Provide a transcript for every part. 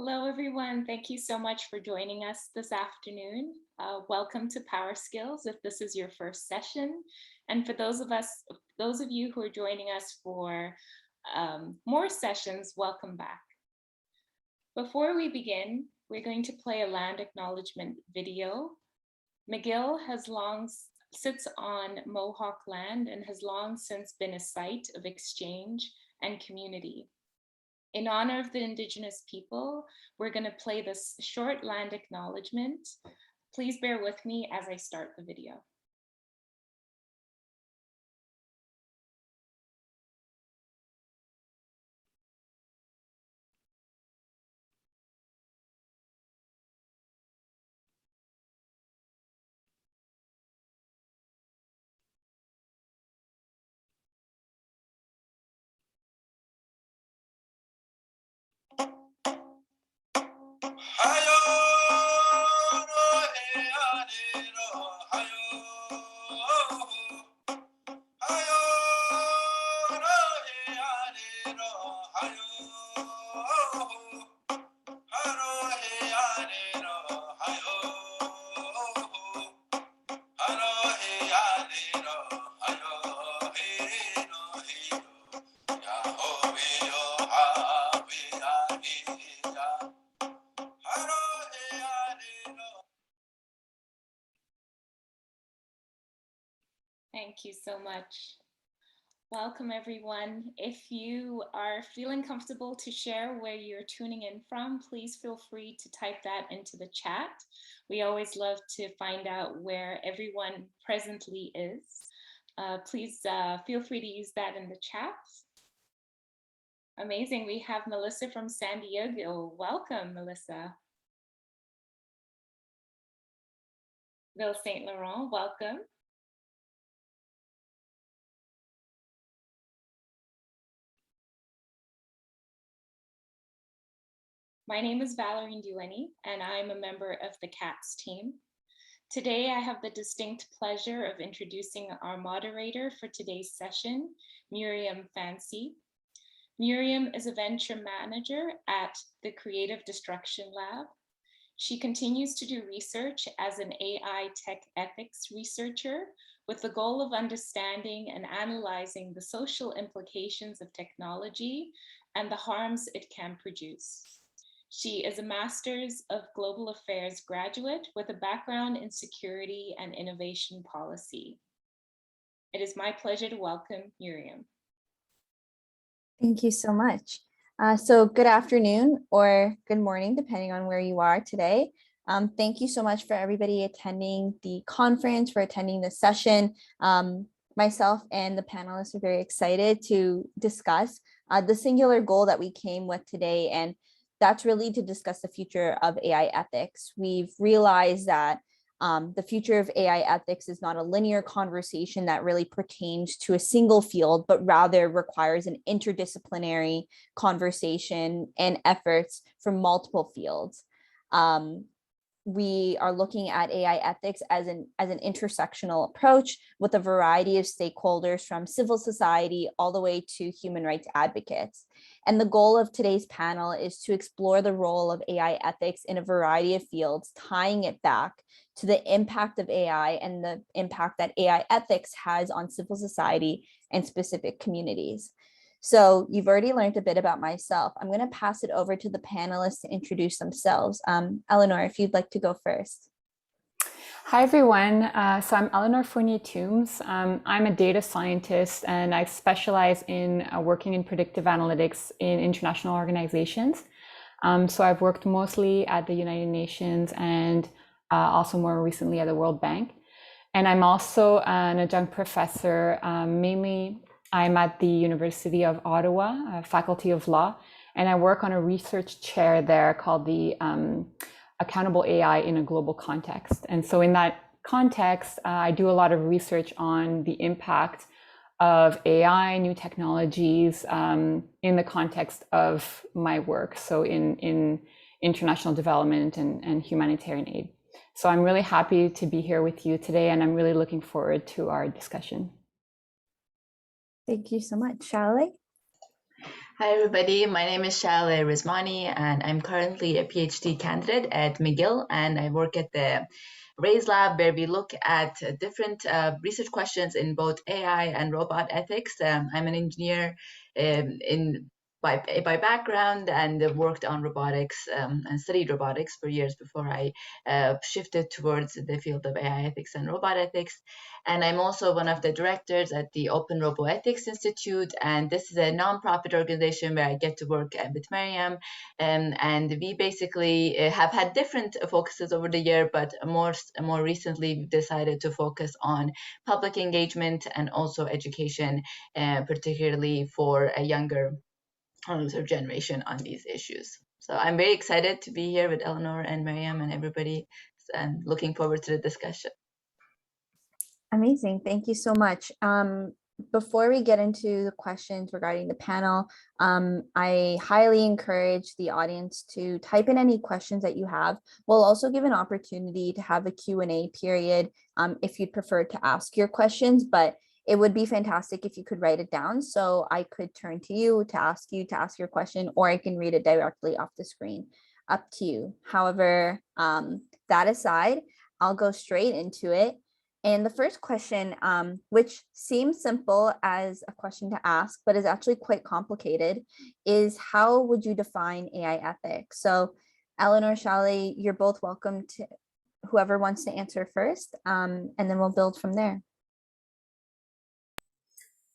Hello, everyone. Thank you so much for joining us this afternoon. Welcome to Power Skills, if this is your first session. And for those of you who are joining us for more sessions, welcome back. Before we begin, we're going to play a land acknowledgement video. McGill sits on Mohawk land and has long since been a site of exchange and community. In honor of the Indigenous people, we're going to play this short land acknowledgement. Please bear with me as I start the video. Thank you so much. Welcome, everyone. If you are feeling comfortable to share where you're tuning in from, please feel free to type that into the chat. We always love to find out where everyone presently is. Please feel free to use that in the chat. Amazing. We have Melissa from San Diego. Welcome, Melissa. Ville Saint Laurent, welcome. My name is Valerie Dueni, and I'm a member of the CATS team. Today, I have the distinct pleasure of introducing our moderator for today's session, Muriam Fancy. Muriam is a venture manager at the Creative Destruction Lab. She continues to do research as an AI tech ethics researcher with the goal of understanding and analyzing the social implications of technology and the harms it can produce. She is a Master's of Global Affairs graduate with a background in security and innovation policy. It is my pleasure to welcome Muriam. Thank you so much. So good afternoon or good morning, depending on where you are today. Thank you so much for everybody attending the conference, for attending this session. Myself and the panelists are very excited to discuss the singular goal that we came with today, and that's really to discuss the future of AI ethics. We've realized that the future of AI ethics is not a linear conversation that really pertains to a single field, but rather requires an interdisciplinary conversation and efforts from multiple fields. We are looking at AI ethics as an intersectional approach with a variety of stakeholders from civil society all the way to human rights advocates. And the goal of today's panel is to explore the role of AI ethics in a variety of fields, tying it back to the impact of AI and the impact that AI ethics has on civil society and specific communities. So you've already learned a bit about myself. I'm going to pass it over to the panelists to introduce themselves. Eleanor, if you'd like to go first. Hi, everyone. So I'm Eleanor Fournier-Toombs. I'm a data scientist, and I specialize in working in predictive analytics in international organizations. So I've worked mostly at the United Nations and also more recently at the World Bank. And I'm also an adjunct professor. Mainly, I'm at the University of Ottawa, Faculty of Law, and I work on a research chair there called the Accountable AI in a Global Context. And so in that context, I do a lot of research on the impact of AI, new technologies in the context of my work, so in international development and humanitarian aid. So I'm really happy to be here with you today, and I'm really looking forward to our discussion. Thank you so much. Shalaleh? Hi, everybody. My name is Shalaleh Rismani, and I'm currently a PhD candidate at McGill, and I work at the Raise Lab, where we look at different research questions in both AI and robot ethics. I'm an engineer by background and worked on robotics and studied robotics for years before I shifted towards the field of AI ethics and robot ethics. And I'm also one of the directors at the Open Roboethics Institute. And this is a nonprofit organization where I get to work with Muriam. And we basically have had different focuses over the year, but more recently, we've decided to focus on public engagement and also education, particularly for a younger sort of generation on these issues. So I'm very excited to be here with Eleanor and Muriam and everybody, and looking forward to the discussion. Amazing. Thank you so much. Before we get into the questions regarding the panel, I highly encourage the audience to type in any questions that you have. We'll also give an opportunity to have a Q&A period if you'd prefer to ask your questions, but it would be fantastic if you could write it down so I could turn to you to ask your question, or I can read it directly off the screen. Up to you. However, that aside, I'll go straight into it. And the first question, which seems simple as a question to ask, but is actually quite complicated, is how would you define AI ethics? So Eleanor, Shalaleh, you're both welcome to whoever wants to answer first, and then we'll build from there.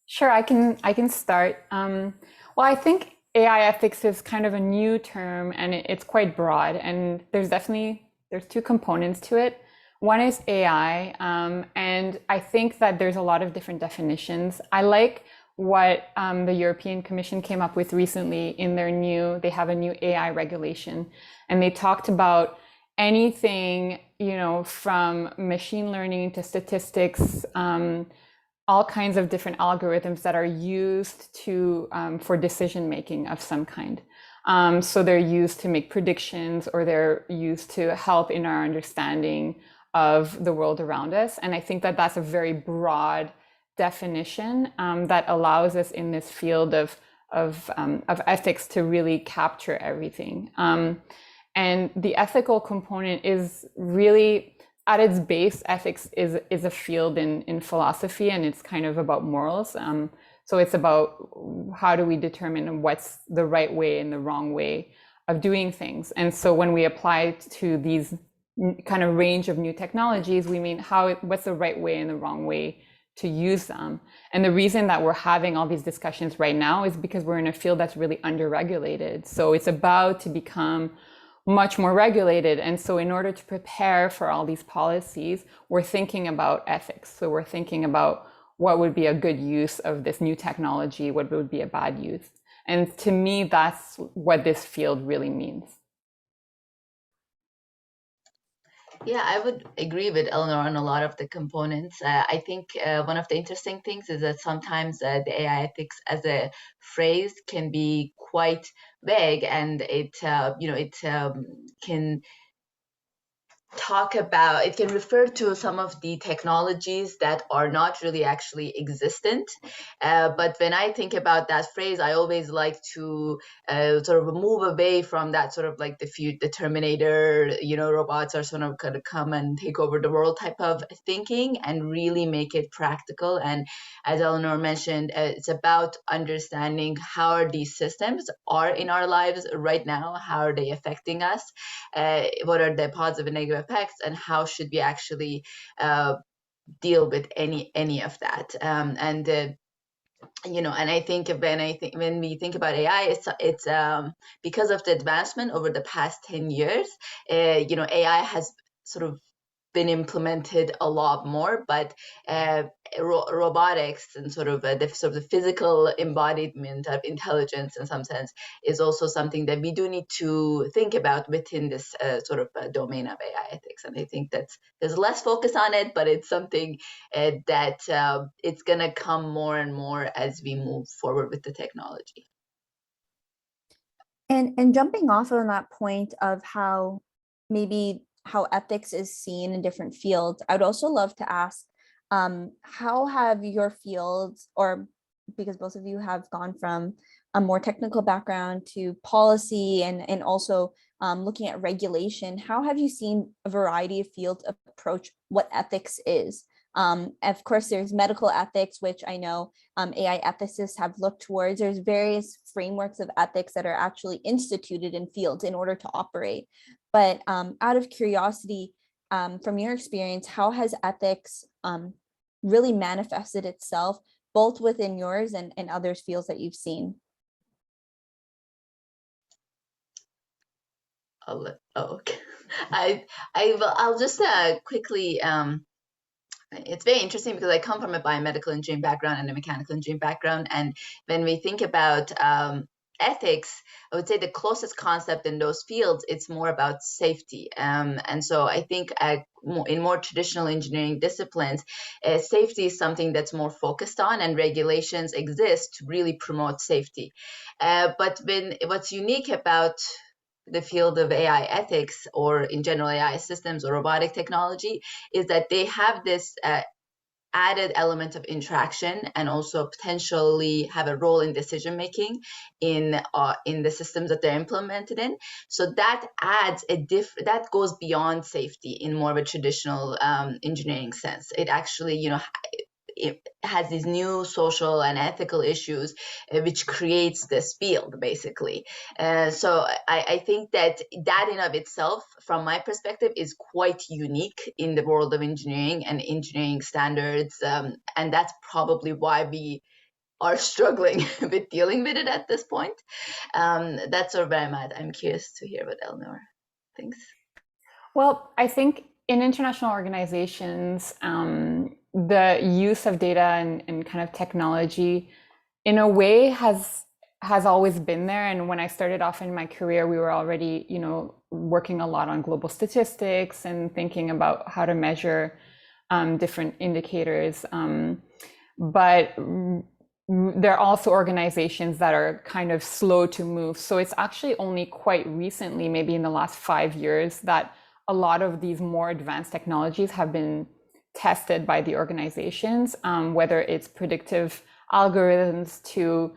Sure, I can start. Well, I think AI ethics is kind of a new term, and it's quite broad, and there's two components to it. One is AI, and I think that there's a lot of different definitions. I like what the European Commission came up with recently in they have a new AI regulation, and they talked about anything, from machine learning to statistics, all kinds of different algorithms that are used for decision making of some kind. So they're used to make predictions, or they're used to help in our understanding of the world around us. And I think that that's a very broad definition that allows us in this field of ethics to really capture everything. And the ethical component is really, at its base, ethics is a field in philosophy, and it's kind of about morals. So it's about how do we determine what's the right way and the wrong way of doing things. And so when we apply to these kind of range of new technologies, we mean what's the right way and the wrong way to use them. And the reason that we're having all these discussions right now is because we're in a field that's really underregulated. So it's about to become much more regulated. And so in order to prepare for all these policies, we're thinking about ethics. So we're thinking about what would be a good use of this new technology, what would be a bad use. And to me, that's what this field really means. Yeah, I would agree with Eleanor on a lot of the components. I think one of the interesting things is that sometimes the AI ethics as a phrase can be quite vague, and it can it can refer to some of the technologies that are not really actually existent. But when I think about that phrase, I always like to sort of move away from that sort of like the Terminator, robots are sort of going to come and take over the world type of thinking, and really make it practical. And as Eleanor mentioned, it's about understanding how these systems are in our lives right now, how are they affecting us, what are the positive and negative effects, and how should we actually deal with any of that. And I think when we think about AI, it's because of the advancement over the past 10 years, AI has sort of been implemented a lot more, but robotics and sort of the physical embodiment of intelligence in some sense is also something that we do need to think about within this domain of AI ethics. And I think that there's less focus on it, but it's something that it's going to come more and more as we move forward with the technology. And jumping off on that point of how ethics is seen in different fields, I would also love to ask, how have your fields, or because both of you have gone from a more technical background to policy and also looking at regulation, how have you seen a variety of fields approach what ethics is? Of course, there's medical ethics, which I know AI ethicists have looked towards. There's various frameworks of ethics that are actually instituted in fields in order to operate. But out of curiosity, from your experience, how has ethics really manifested itself both within yours and others fields that you've seen? Okay. I'll just quickly. It's very interesting because I come from a biomedical engineering background and a mechanical engineering background, and when we think about ethics, I would say the closest concept in those fields, it's more about safety. And so I think in more traditional engineering disciplines, safety is something that's more focused on, and regulations exist to really promote safety. But what's unique about the field of AI ethics, or in general AI systems or robotic technology, is that they have this added element of interaction and also potentially have a role in decision making in the systems that they're implemented in. So that adds that goes beyond safety in more of a traditional engineering sense. It actually, it has these new social and ethical issues, which creates this field, basically. So I think that in of itself, from my perspective, is quite unique in the world of engineering and engineering standards. And that's probably why we are struggling with dealing with it at this point. That's sort of where I'm at. I'm curious to hear what Eleanor thinks. Well, I think in international organizations, the use of data and kind of technology, in a way, has always been there. And when I started off in my career, we were already, working a lot on global statistics and thinking about how to measure different indicators. But there are also organizations that are kind of slow to move. So it's actually only quite recently, maybe in the last 5 years, that a lot of these more advanced technologies have been tested by the organizations, whether it's predictive algorithms to,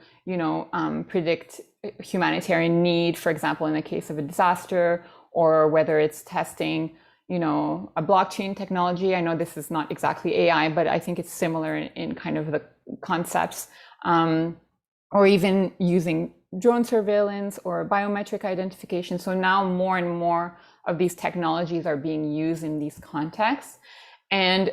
predict humanitarian need, for example, in the case of a disaster, or whether it's testing, a blockchain technology. I know this is not exactly AI, but I think it's similar in kind of the concepts, or even using drone surveillance or biometric identification. So now more and more of these technologies are being used in these contexts. And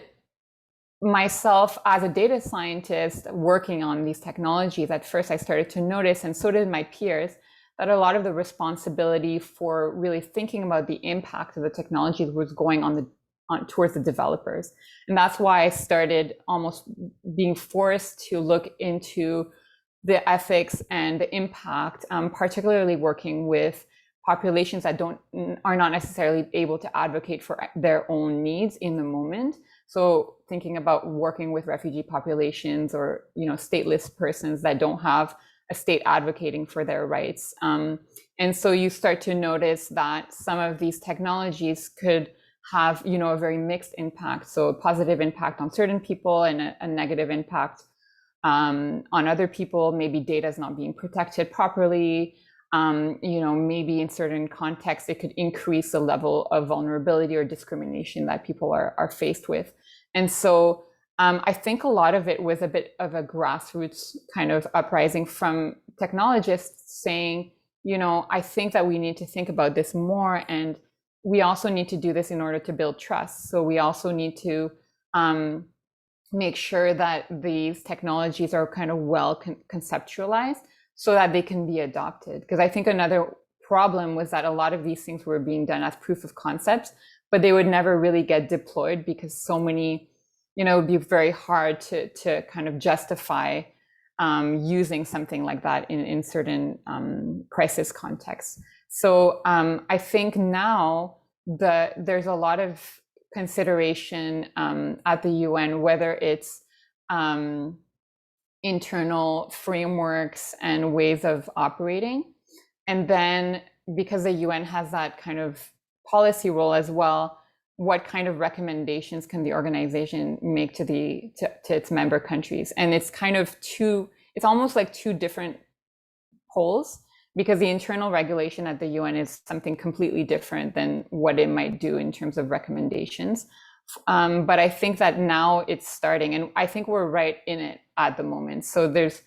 myself, as a data scientist working on these technologies, at first I started to notice, and so did my peers, that a lot of the responsibility for really thinking about the impact of the technologies was going towards the developers. And that's why I started almost being forced to look into the ethics and the impact, particularly working with populations that are not necessarily able to advocate for their own needs in the moment. So thinking about working with refugee populations or stateless persons that don't have a state advocating for their rights. And so you start to notice that some of these technologies could have a very mixed impact. So a positive impact on certain people and a negative impact on other people. Maybe data is not being protected properly. Maybe in certain contexts, it could increase the level of vulnerability or discrimination that people are faced with. And so I think a lot of it was a bit of a grassroots kind of uprising from technologists saying, I think that we need to think about this more. And we also need to do this in order to build trust. So we also need to make sure that these technologies are kind of well conceptualized so that they can be adopted. Because I think another problem was that a lot of these things were being done as proof of concepts, but they would never really get deployed because so many, it would be very hard to kind of justify using something like that in certain crisis contexts. So I think now there's a lot of consideration at the UN, whether it's internal frameworks and ways of operating. And then because the UN has that kind of policy role as well, what kind of recommendations can the organization make to its member countries? And it's kind of it's almost like two different poles, because the internal regulation at the UN is something completely different than what it might do in terms of recommendations. But I think that now it's starting, and I think we're right in it at the moment. So there's,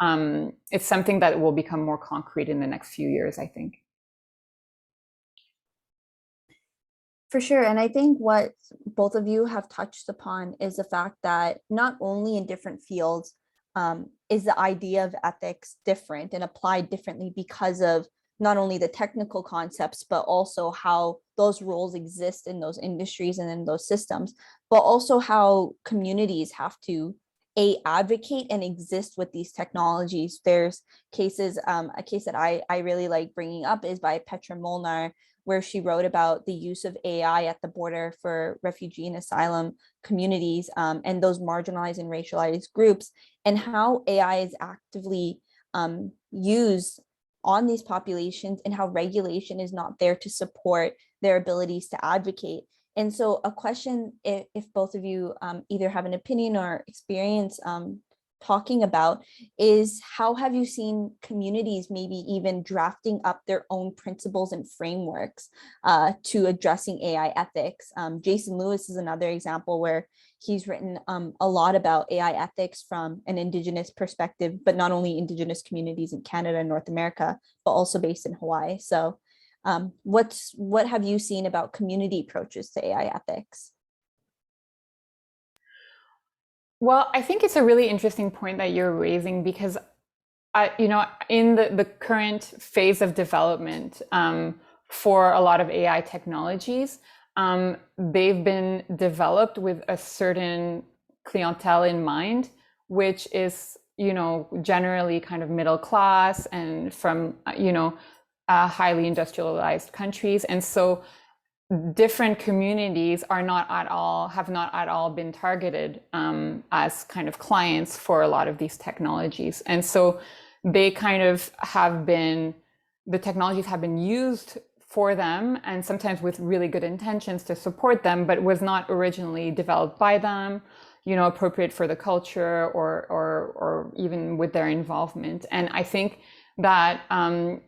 it's something that will become more concrete in the next few years, I think. For sure. And I think what both of you have touched upon is the fact that not only in different fields is the idea of ethics different and applied differently because of not only the technical concepts, but also how those roles exist in those industries and in those systems, but also how communities have to advocate and exist with these technologies. There's cases, a case that I really like bringing up is by Petra Molnar, where she wrote about the use of AI at the border for refugee and asylum communities and those marginalized and racialized groups, and how AI is actively used on these populations and how regulation is not there to support their abilities to advocate. And so a question, if both of you either have an opinion or experience talking about, is how have you seen communities maybe even drafting up their own principles and frameworks to addressing AI ethics? Jason Lewis is another example where he's written a lot about AI ethics from an Indigenous perspective, but not only Indigenous communities in Canada and North America, but also based in Hawaii. So what have you seen about community approaches to AI ethics? Well, I think it's a really interesting point that you're raising, because in the current phase of development for a lot of AI technologies, they've been developed with a certain clientele in mind, which is, generally kind of middle class and from, highly industrialized countries. And so different communities have not at all been targeted as kind of clients for a lot of these technologies. And so they kind of the technologies have been used for them, and sometimes with really good intentions to support them, but was not originally developed by them, appropriate for the culture or even with their involvement. And I think that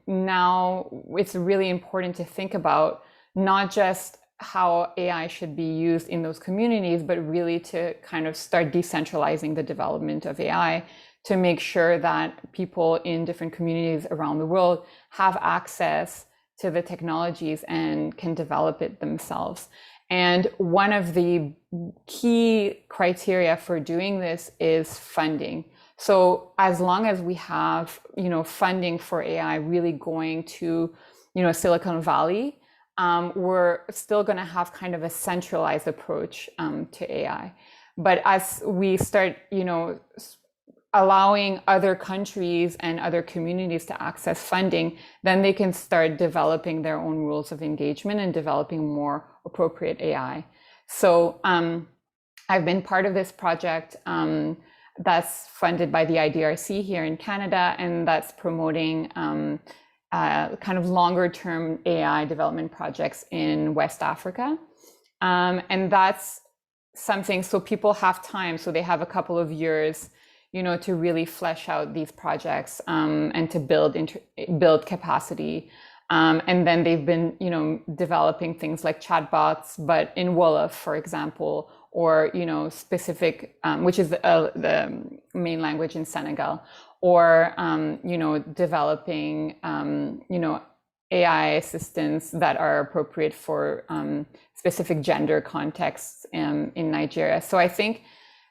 now it's really important to think about not just how AI should be used in those communities, but really to kind of start decentralizing the development of AI to make sure that people in different communities around the world have access to the technologies and can develop it themselves. And one of the key criteria for doing this is funding. So as long as we have, funding for AI really going to, Silicon Valley, we're still going to have kind of a centralized approach to AI. But as we start, allowing other countries and other communities to access funding, then they can start developing their own rules of engagement and developing more appropriate AI. So I've been part of this project that's funded by the IDRC here in Canada, and that's promoting kind of longer term AI development projects in West Africa. And that's something, so people have time, so they have a couple of years, to really flesh out these projects and to build capacity. And then they've been, developing things like chatbots, but in Wolof, for example, or, specific, which is the main language in Senegal, or, developing, AI assistants that are appropriate for specific gender contexts in Nigeria. So I think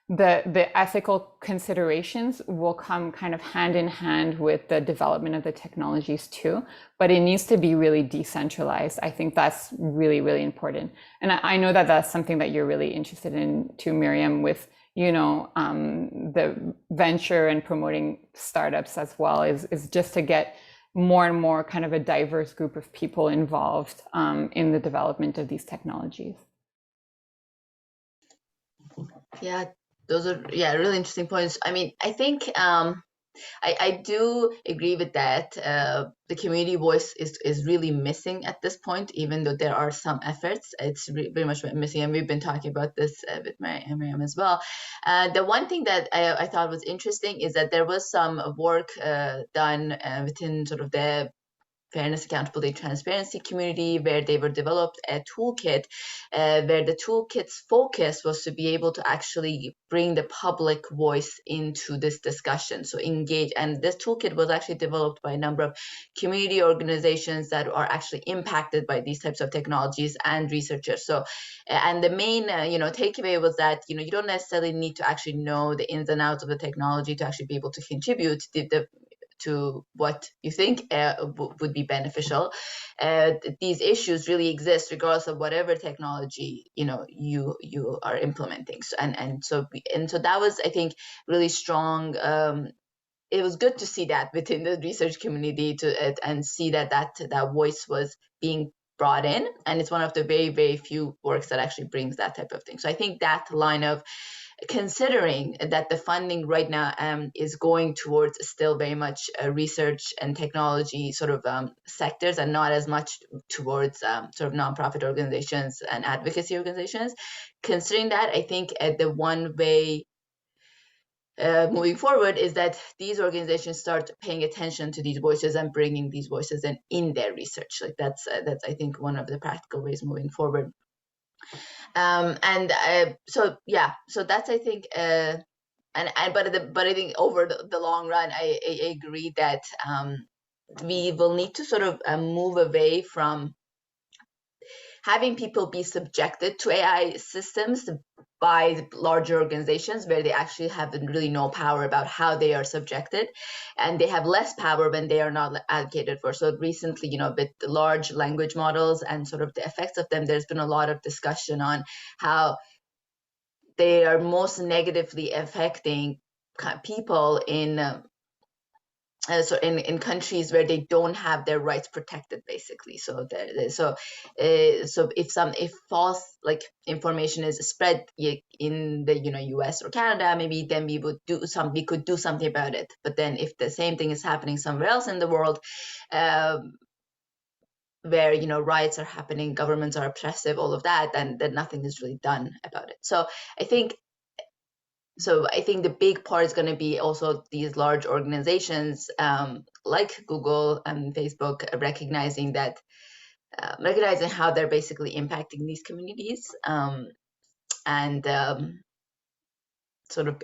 the ethical considerations will come kind of hand in hand with the development of the technologies too, but it needs to be really decentralized. I think that's really, really important. And I know that that's something that you're really interested in too, Muriam, with, the venture and promoting startups as well, is just to get more and more kind of a diverse group of people involved in the development of these technologies. Yeah, those are really interesting points. I mean, I think I do agree with that. The community voice is really missing at this point, even though there are some efforts. It's very much missing, and we've been talking about this with Muriam as well. The one thing that I thought was interesting is that there was some work done within sort of the fairness, accountability, transparency community, where they were developed a toolkit, where the toolkit's focus was to be able to actually bring the public voice into this discussion, so engage. And this toolkit was actually developed by a number of community organizations that are actually impacted by these types of technologies and researchers. So, and the main, takeaway was that, you don't necessarily need to actually know the ins and outs of the technology to actually be able to contribute to what you think would be beneficial. These issues really exist regardless of whatever technology you are implementing. So that was, I think, really strong. It was good to see that within the research community and see that voice was being brought in, and it's one of the very, very few works that actually brings that type of thing. So I think that line of considering that the funding right now is going towards still very much research and technology sort of sectors, and not as much towards sort of nonprofit organizations and advocacy organizations. Considering that, I think the one way moving forward is that these organizations start paying attention to these voices and bringing these voices in their research. Like that's I think one of the practical ways moving forward. So that's, I think, but I think over the long run, I agree that we will need to sort of move away from having people be subjected to AI systems by larger organizations, where they actually have really no power about how they are subjected, and they have less power when they are not advocated for. So recently, with the large language models and sort of the effects of them, there's been a lot of discussion on how they are most negatively affecting people in countries where they don't have their rights protected, basically. So if false information is spread in the US or Canada, maybe then we could do something about it. But then if the same thing is happening somewhere else in the world, where riots are happening, governments are oppressive, all of that, then nothing is really done about it. So I think the big part is going to be also these large organizations like Google and Facebook recognizing how they're basically impacting these communities, and sort of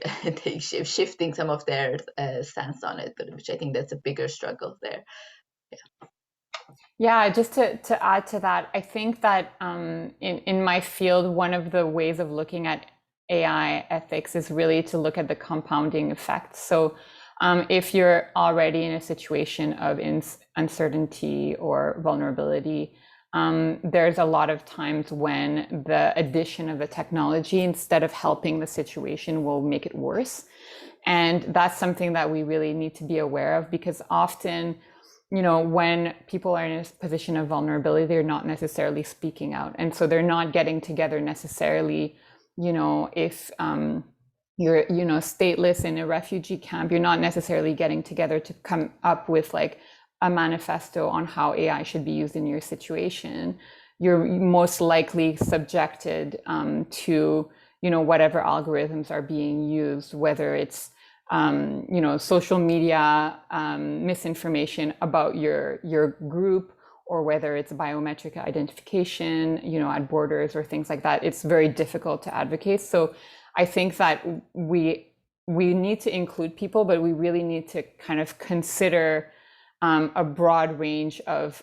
shifting some of their stance on it, but which I think that's a bigger struggle there. Yeah, just to add to that, I think that in my field, one of the ways of looking at AI ethics is really to look at the compounding effect. So if you're already in a situation of uncertainty or vulnerability, there's a lot of times when the addition of the technology, instead of helping the situation, will make it worse. And that's something that we really need to be aware of, because often, when people are in a position of vulnerability, they're not necessarily speaking out. And so they're not getting together necessarily. If you're, stateless in a refugee camp, you're not necessarily getting together to come up with a manifesto on how AI should be used in your situation. You're most likely subjected to, whatever algorithms are being used, whether it's social media misinformation about your group, or whether it's biometric identification, at borders or things like that. It's very difficult to advocate. So I think that we need to include people, but we really need to kind of consider a broad range of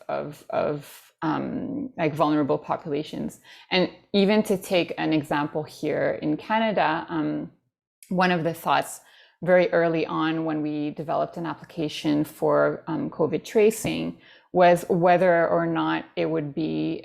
vulnerable populations. And even to take an example here in Canada, one of the thoughts very early on when we developed an application for COVID tracing was whether or not it would be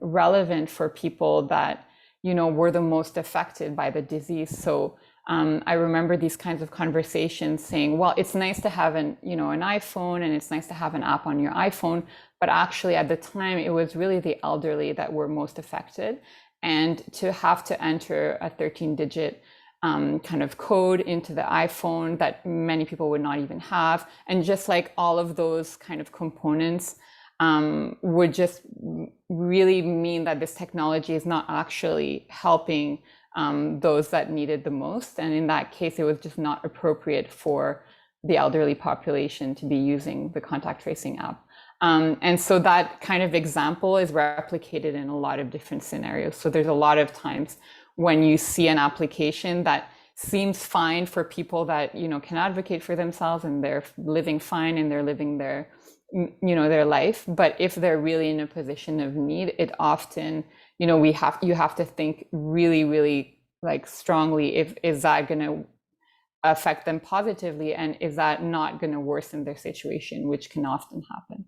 relevant for people that, were the most affected by the disease. So I remember these kinds of conversations saying, well, it's nice to have an iPhone, and it's nice to have an app on your iPhone, but actually at the time it was really the elderly that were most affected. And to have to enter a 13-digit kind of code into the iPhone that many people would not even have. And just like all of those kind of components would just really mean that this technology is not actually helping those that needed the most. And in that case, it was just not appropriate for the elderly population to be using the contact tracing app. And so that kind of example is replicated in a lot of different scenarios. So there's a lot of times when you see an application that seems fine for people that, you know, can advocate for themselves and they're living fine and they're living their, you know, their life. But if they're really in a position of need, it often, you know, you have to think really, really like strongly, if is that going to affect them positively, and is that not going to worsen their situation, which can often happen.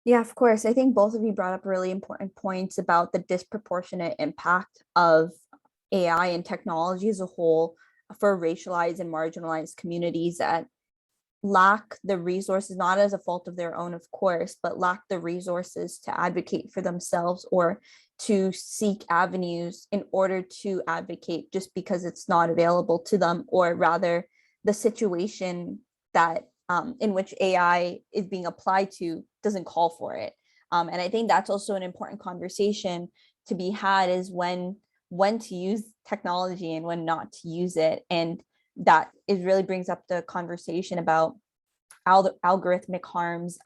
Yeah, of course. I think both of you brought up really important points about the disproportionate impact of AI and technology as a whole for racialized and marginalized communities that lack the resources, not as a fault of their own, of course, but lack the resources to advocate for themselves or to seek avenues in order to advocate just because it's not available to them, or rather the situation that in which AI is being applied to doesn't call for it. And I think that's also an important conversation to be had, is when to use technology and when not to use it. And that it really brings up the conversation about algorithmic harms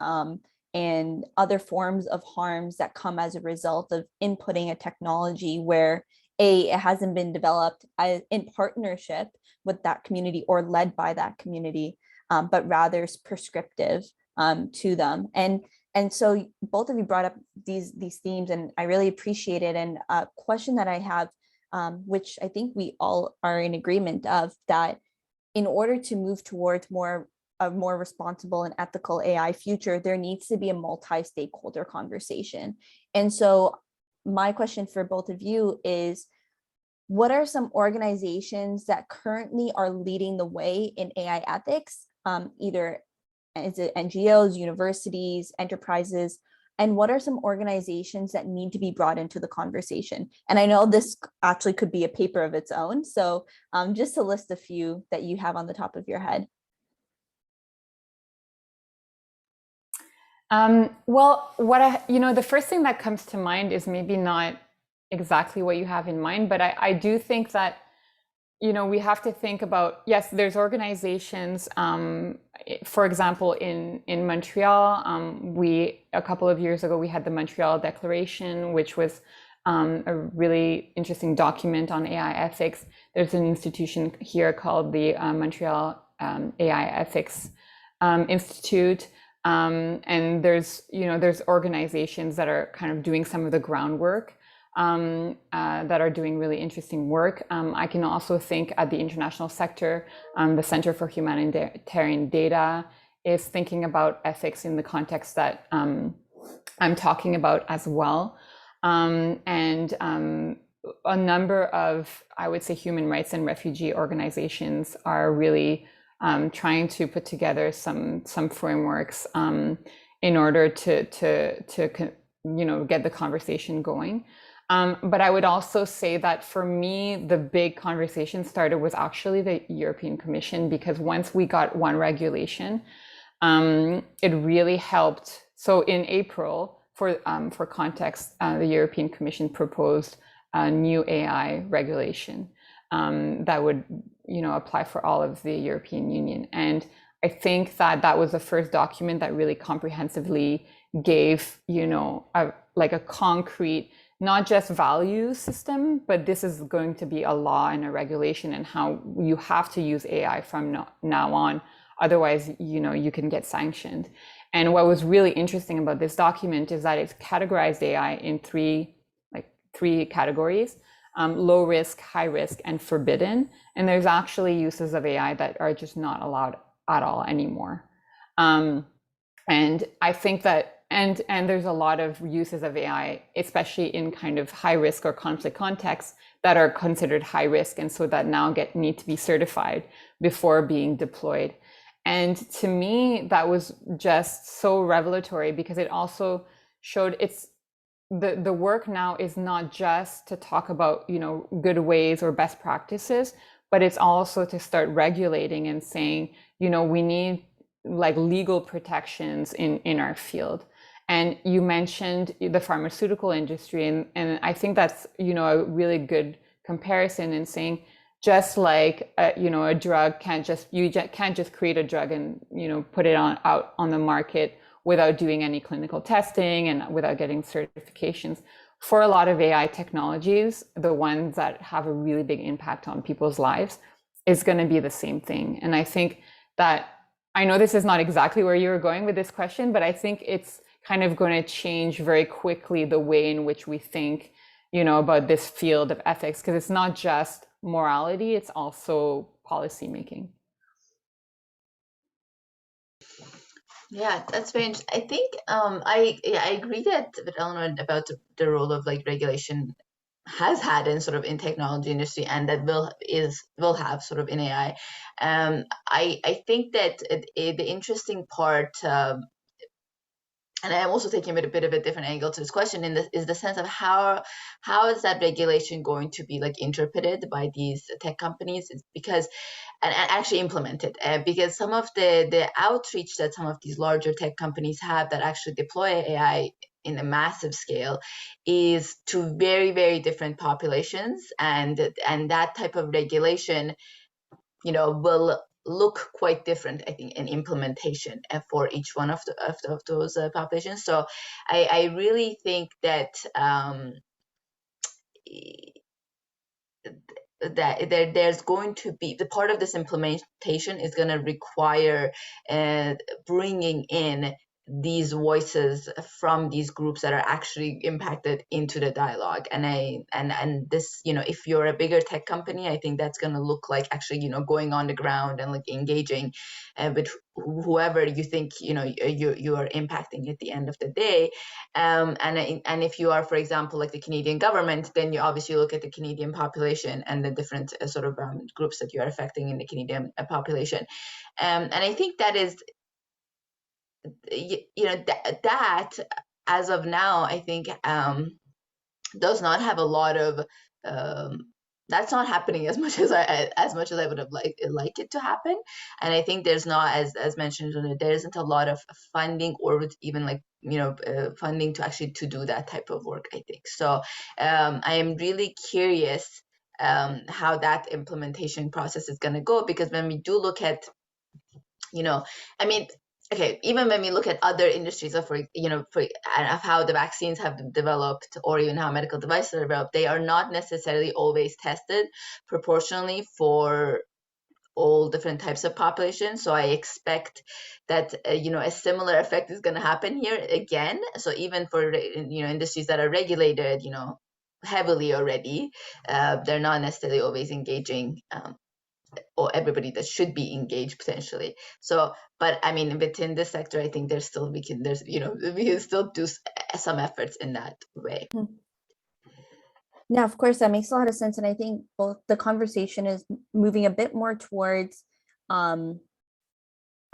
and other forms of harms that come as a result of inputting a technology where it hasn't been developed in partnership with that community or led by that community, but rather is prescriptive to them. And so both of you brought up these themes, and I really appreciate it. And a question that I have, which I think we all are in agreement of, that in order to move towards a more responsible and ethical AI future, there needs to be a multi-stakeholder conversation. And so my question for both of you is, what are some organizations that currently are leading the way in AI ethics, either is it NGOs, universities, enterprises, and what are some organizations that need to be brought into the conversation? And I know this actually could be a paper of its own, so just to list a few that you have on the top of your head. Well, the first thing that comes to mind is maybe not exactly what you have in mind, but I do think that, you know, we have to think about, yes, there's organizations, for example, in Montreal, a couple of years ago, we had the Montreal Declaration, which was a really interesting document on AI ethics. There's an institution here called the Montreal AI Ethics Institute. And there's organizations that are kind of doing some of the groundwork, that are doing really interesting work. I can also think at the international sector, the Center for Humanitarian Data is thinking about ethics in the context that I'm talking about as well. And a number of, I would say, human rights and refugee organizations are really trying to put together some frameworks in order to get the conversation going. But I would also say that for me, the big conversation started was actually the European Commission, because once we got one regulation, it really helped. So in April, for context, the European Commission proposed a new AI regulation that would apply for all of the European Union. And I think that was the first document that really comprehensively gave, a concrete, not just value system, but this is going to be a law and a regulation, and how you have to use AI from now on. Otherwise, you can get sanctioned. And what was really interesting about this document is that it's categorized AI in three categories: low risk, high risk, and forbidden. And there's actually uses of AI that are just not allowed at all anymore. And I think that, and there's a lot of uses of AI, especially in kind of high risk or conflict contexts, that are considered high risk, and so that now need to be certified before being deployed. And to me, that was just so revelatory, because it also showed the work now is not just to talk about, good ways or best practices, but it's also to start regulating and saying, we need like legal protections in our field. And you mentioned the pharmaceutical industry, and I think that's, a really good comparison in saying, just like a drug can't just create a drug and put it out on the market without doing any clinical testing and without getting certifications. For a lot of AI technologies, the ones that have a really big impact on people's lives, is going to be the same thing. And I think that, I know this is not exactly where you were going with this question, but I think it's kind of going to change very quickly the way in which we think, about this field of ethics, because it's not just morality, it's also policy making. Yeah, that's very interesting. I think I agree that with Eleanor about the role of like regulation has had in sort of in technology industry, and that will have sort of in AI. I think that the interesting part, and I'm also taking a bit of a different angle to this question, is the sense of how is that regulation going to be like interpreted by these tech companies? It's because and actually implemented, because some of the outreach that some of these larger tech companies have that actually deploy AI in a massive scale is to very, very different populations, and that type of regulation, will look quite different, I think, in implementation for each one of those populations. So I really think that that there's going to be the part of this implementation is going to require bringing in these voices from these groups that are actually impacted into the dialogue. And this, if you're a bigger tech company, I think that's going to look like actually, going on the ground and like engaging with whoever you think, you are impacting at the end of the day. And if you are, for example, like the Canadian government, then you obviously look at the Canadian population and the different sort of groups that you are affecting in the Canadian population. And I think that is, that as of now, I think does not have a lot of that's not happening as much as I would have like it to happen. And I think there's not, as mentioned, there isn't a lot of funding or even like funding to actually to do that type of work, I think. So I am really curious how that implementation process is going to go, because when we do look at I mean, okay, even when we look at other industries of how the vaccines have developed, or even how medical devices are developed, they are not necessarily always tested proportionally for all different types of populations. So I expect that a similar effect is going to happen here again. So even for industries that are regulated heavily already, they're not necessarily always engaging or everybody that should be engaged potentially. So, but I mean, within this sector, I think we can still do some efforts in that way. Yeah, of course, that makes a lot of sense. And I think both the conversation is moving a bit more towards, of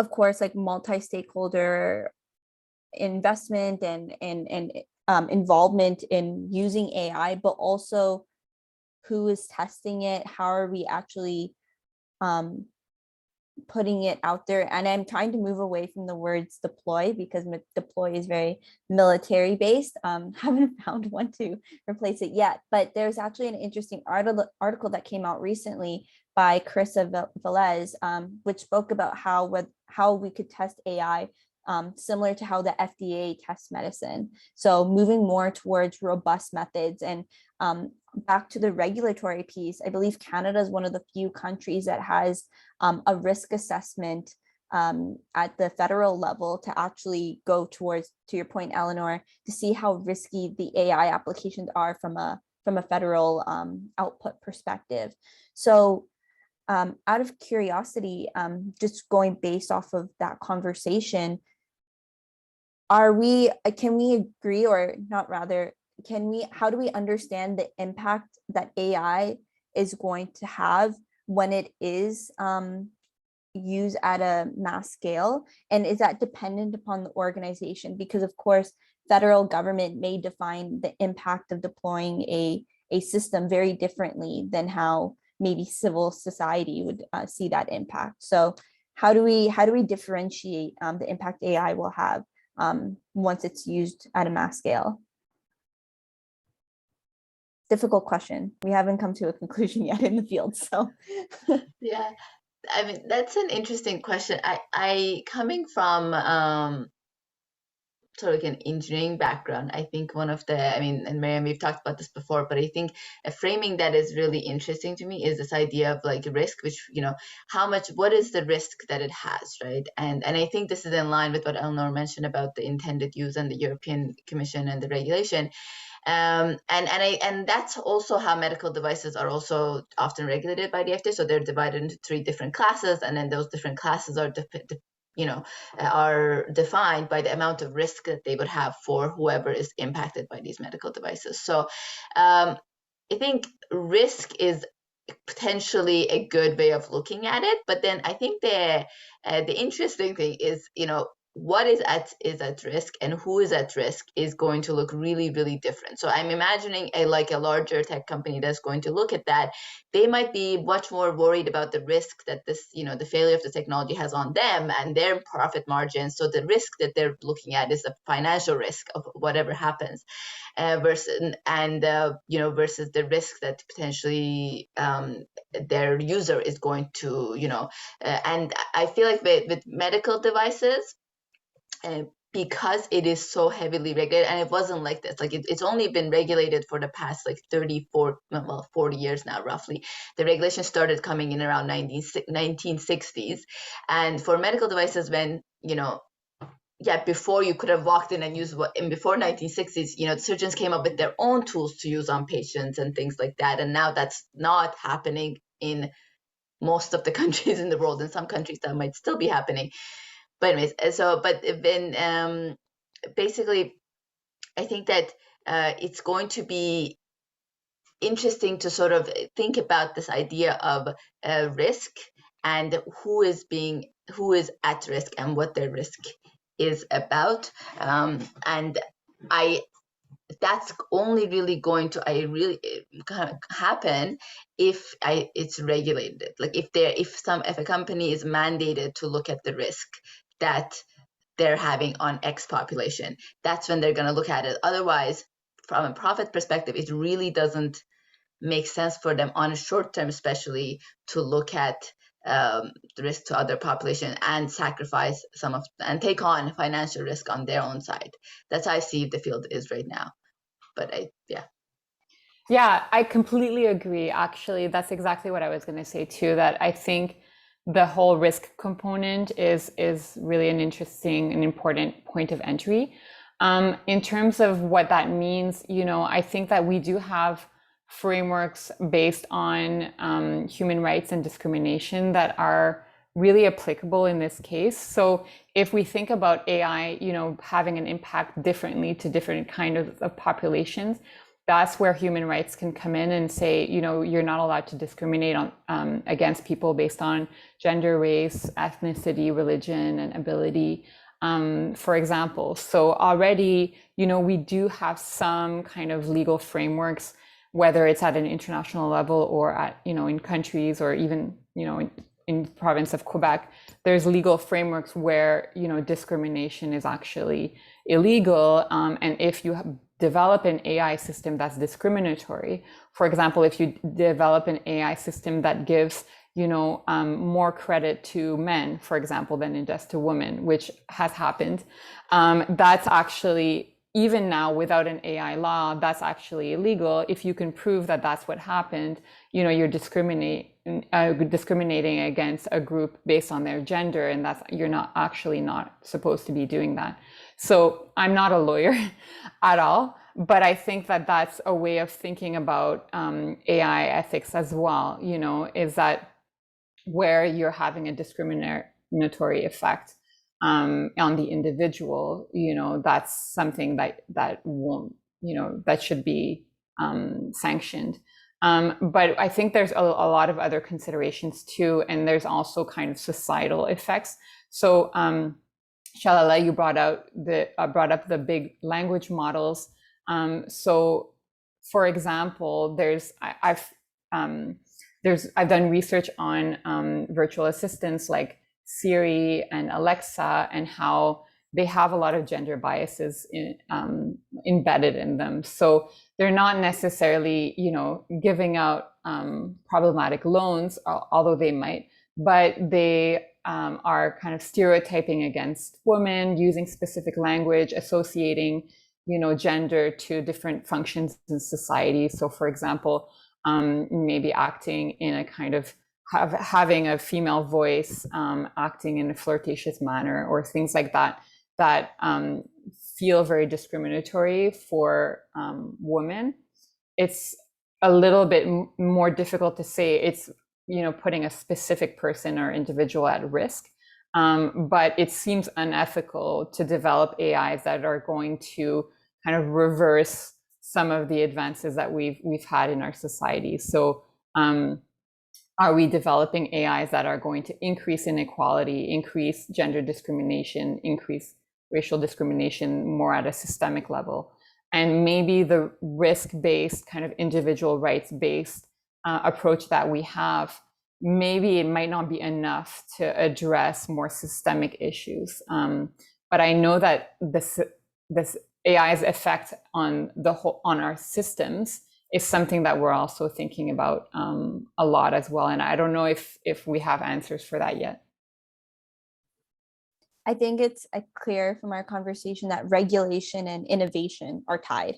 course, like multi-stakeholder investment and involvement in using AI, but also who is testing it, how are we actually putting it out there. And I'm trying to move away from the words deploy, because deploy is very military based. Haven't found one to replace it yet, but there's actually an interesting article that came out recently by Carissa Velez, which spoke about how we could test AI similar to how the FDA tests medicine. So moving more towards robust methods. And back to the regulatory piece, I believe Canada is one of the few countries that has a risk assessment at the federal level to actually go towards, to your point, Eleanor, to see how risky the AI applications are from a federal output perspective. So out of curiosity, just going based off of that conversation, can we agree, or not rather, how do we understand the impact that AI is going to have when it is used at a mass scale? And is that dependent upon the organization? Because of course, federal government may define the impact of deploying a system very differently than how maybe civil society would see that impact. So how do we differentiate the impact AI will have once it's used at a mass scale? Difficult question. We haven't come to a conclusion yet in the field. So Yeah, I mean, that's an interesting question. I coming from sort of like an engineering background, I think one of the, I mean, and Miriam, we've talked about this before, but I think a framing that is really interesting to me is this idea of like risk, which, you know, what is the risk that it has, right? And I think this is in line with what Eleanor mentioned about the intended use and the European Commission and the regulation. And that's also how medical devices are also often regulated by the FDA. So they're divided into 3 different classes, and then those different classes are are defined by the amount of risk that they would have for whoever is impacted by these medical devices. So I think risk is potentially a good way of looking at it, but then I think the interesting thing is, you know, what is at risk and who is at risk is going to look really, really different. So I'm imagining a larger tech company that's going to look at that. They might be much more worried about the risk that this, you know, the failure of the technology has on them and their profit margins. So the risk that they're looking at is the financial risk of whatever happens, versus the risk that potentially their user is going to, and I feel like with medical devices, because it is so heavily regulated, and it wasn't like this, like it's only been regulated for the past 40 years now, roughly. The regulation started coming in around 1960s, and for medical devices, when before you could have walked in and used before 1960s, the surgeons came up with their own tools to use on patients and things like that, and now that's not happening in most of the countries in the world. In some countries that might still be happening. But anyways, basically, I think that it's going to be interesting to sort of think about this idea of risk and who is at risk and what their risk is about. And that's only really going to happen if it's regulated. Like if a company is mandated to look at the risk that they're having on X population, that's when they're going to look at it. Otherwise, from a profit perspective, it really doesn't make sense for them on a short term, especially, to look at the risk to other population and sacrifice and take on financial risk on their own side. That's how I see the field is right now. But Yeah, I completely agree. Actually, that's exactly what I was going to say too, that I think the whole risk component is really an interesting and important point of entry. In terms of what that means, I think that we do have frameworks based on human rights and discrimination that are really applicable in this case. So if we think about AI, having an impact differently to different kind of populations, that's where human rights can come in and say, you're not allowed to discriminate on against people based on gender, race, ethnicity, religion, and ability, for example. So already, we do have some kind of legal frameworks, whether it's at an international level or at, in countries, or even, in the province of Quebec, there's legal frameworks where, discrimination is actually illegal. And if you develop an AI system that's discriminatory, for example, if you develop an AI system that gives, more credit to men, for example, than it does to women, which has happened, that's actually, even now without an AI law, that's actually illegal. If you can prove that that's what happened, you're discriminating against a group based on their gender, and you're not supposed to be doing that. So I'm not a lawyer at all, but I think that that's a way of thinking about AI ethics as well, is that where you're having a discriminatory effect on the individual, that's something that won't, that should be sanctioned. But I think there's a lot of other considerations too, and there's also kind of societal effects. So Shalaleh, you brought up the big language models. So, for example, I've done research on virtual assistants like Siri and Alexa, and how they have a lot of gender biases embedded in them. So they're not necessarily, giving out problematic loans, although they might, but they are kind of stereotyping against women, using specific language, associating, gender to different functions in society. So, for example, maybe acting in a kind of having a female voice, acting in a flirtatious manner, or things like that, that feel very discriminatory for women. It's a little bit more difficult to say it's, putting a specific person or individual at risk. But it seems unethical to develop AIs that are going to kind of reverse some of the advances that we've had in our society. So are we developing AIs that are going to increase inequality, increase gender discrimination, increase racial discrimination more at a systemic level? And maybe the risk-based, kind of individual rights-based approach that we have, maybe it might not be enough to address more systemic issues. But I know that this AI's effect on our systems is something that we're also thinking about a lot as well. And I don't know if we have answers for that yet. I think it's clear from our conversation that regulation and innovation are tied.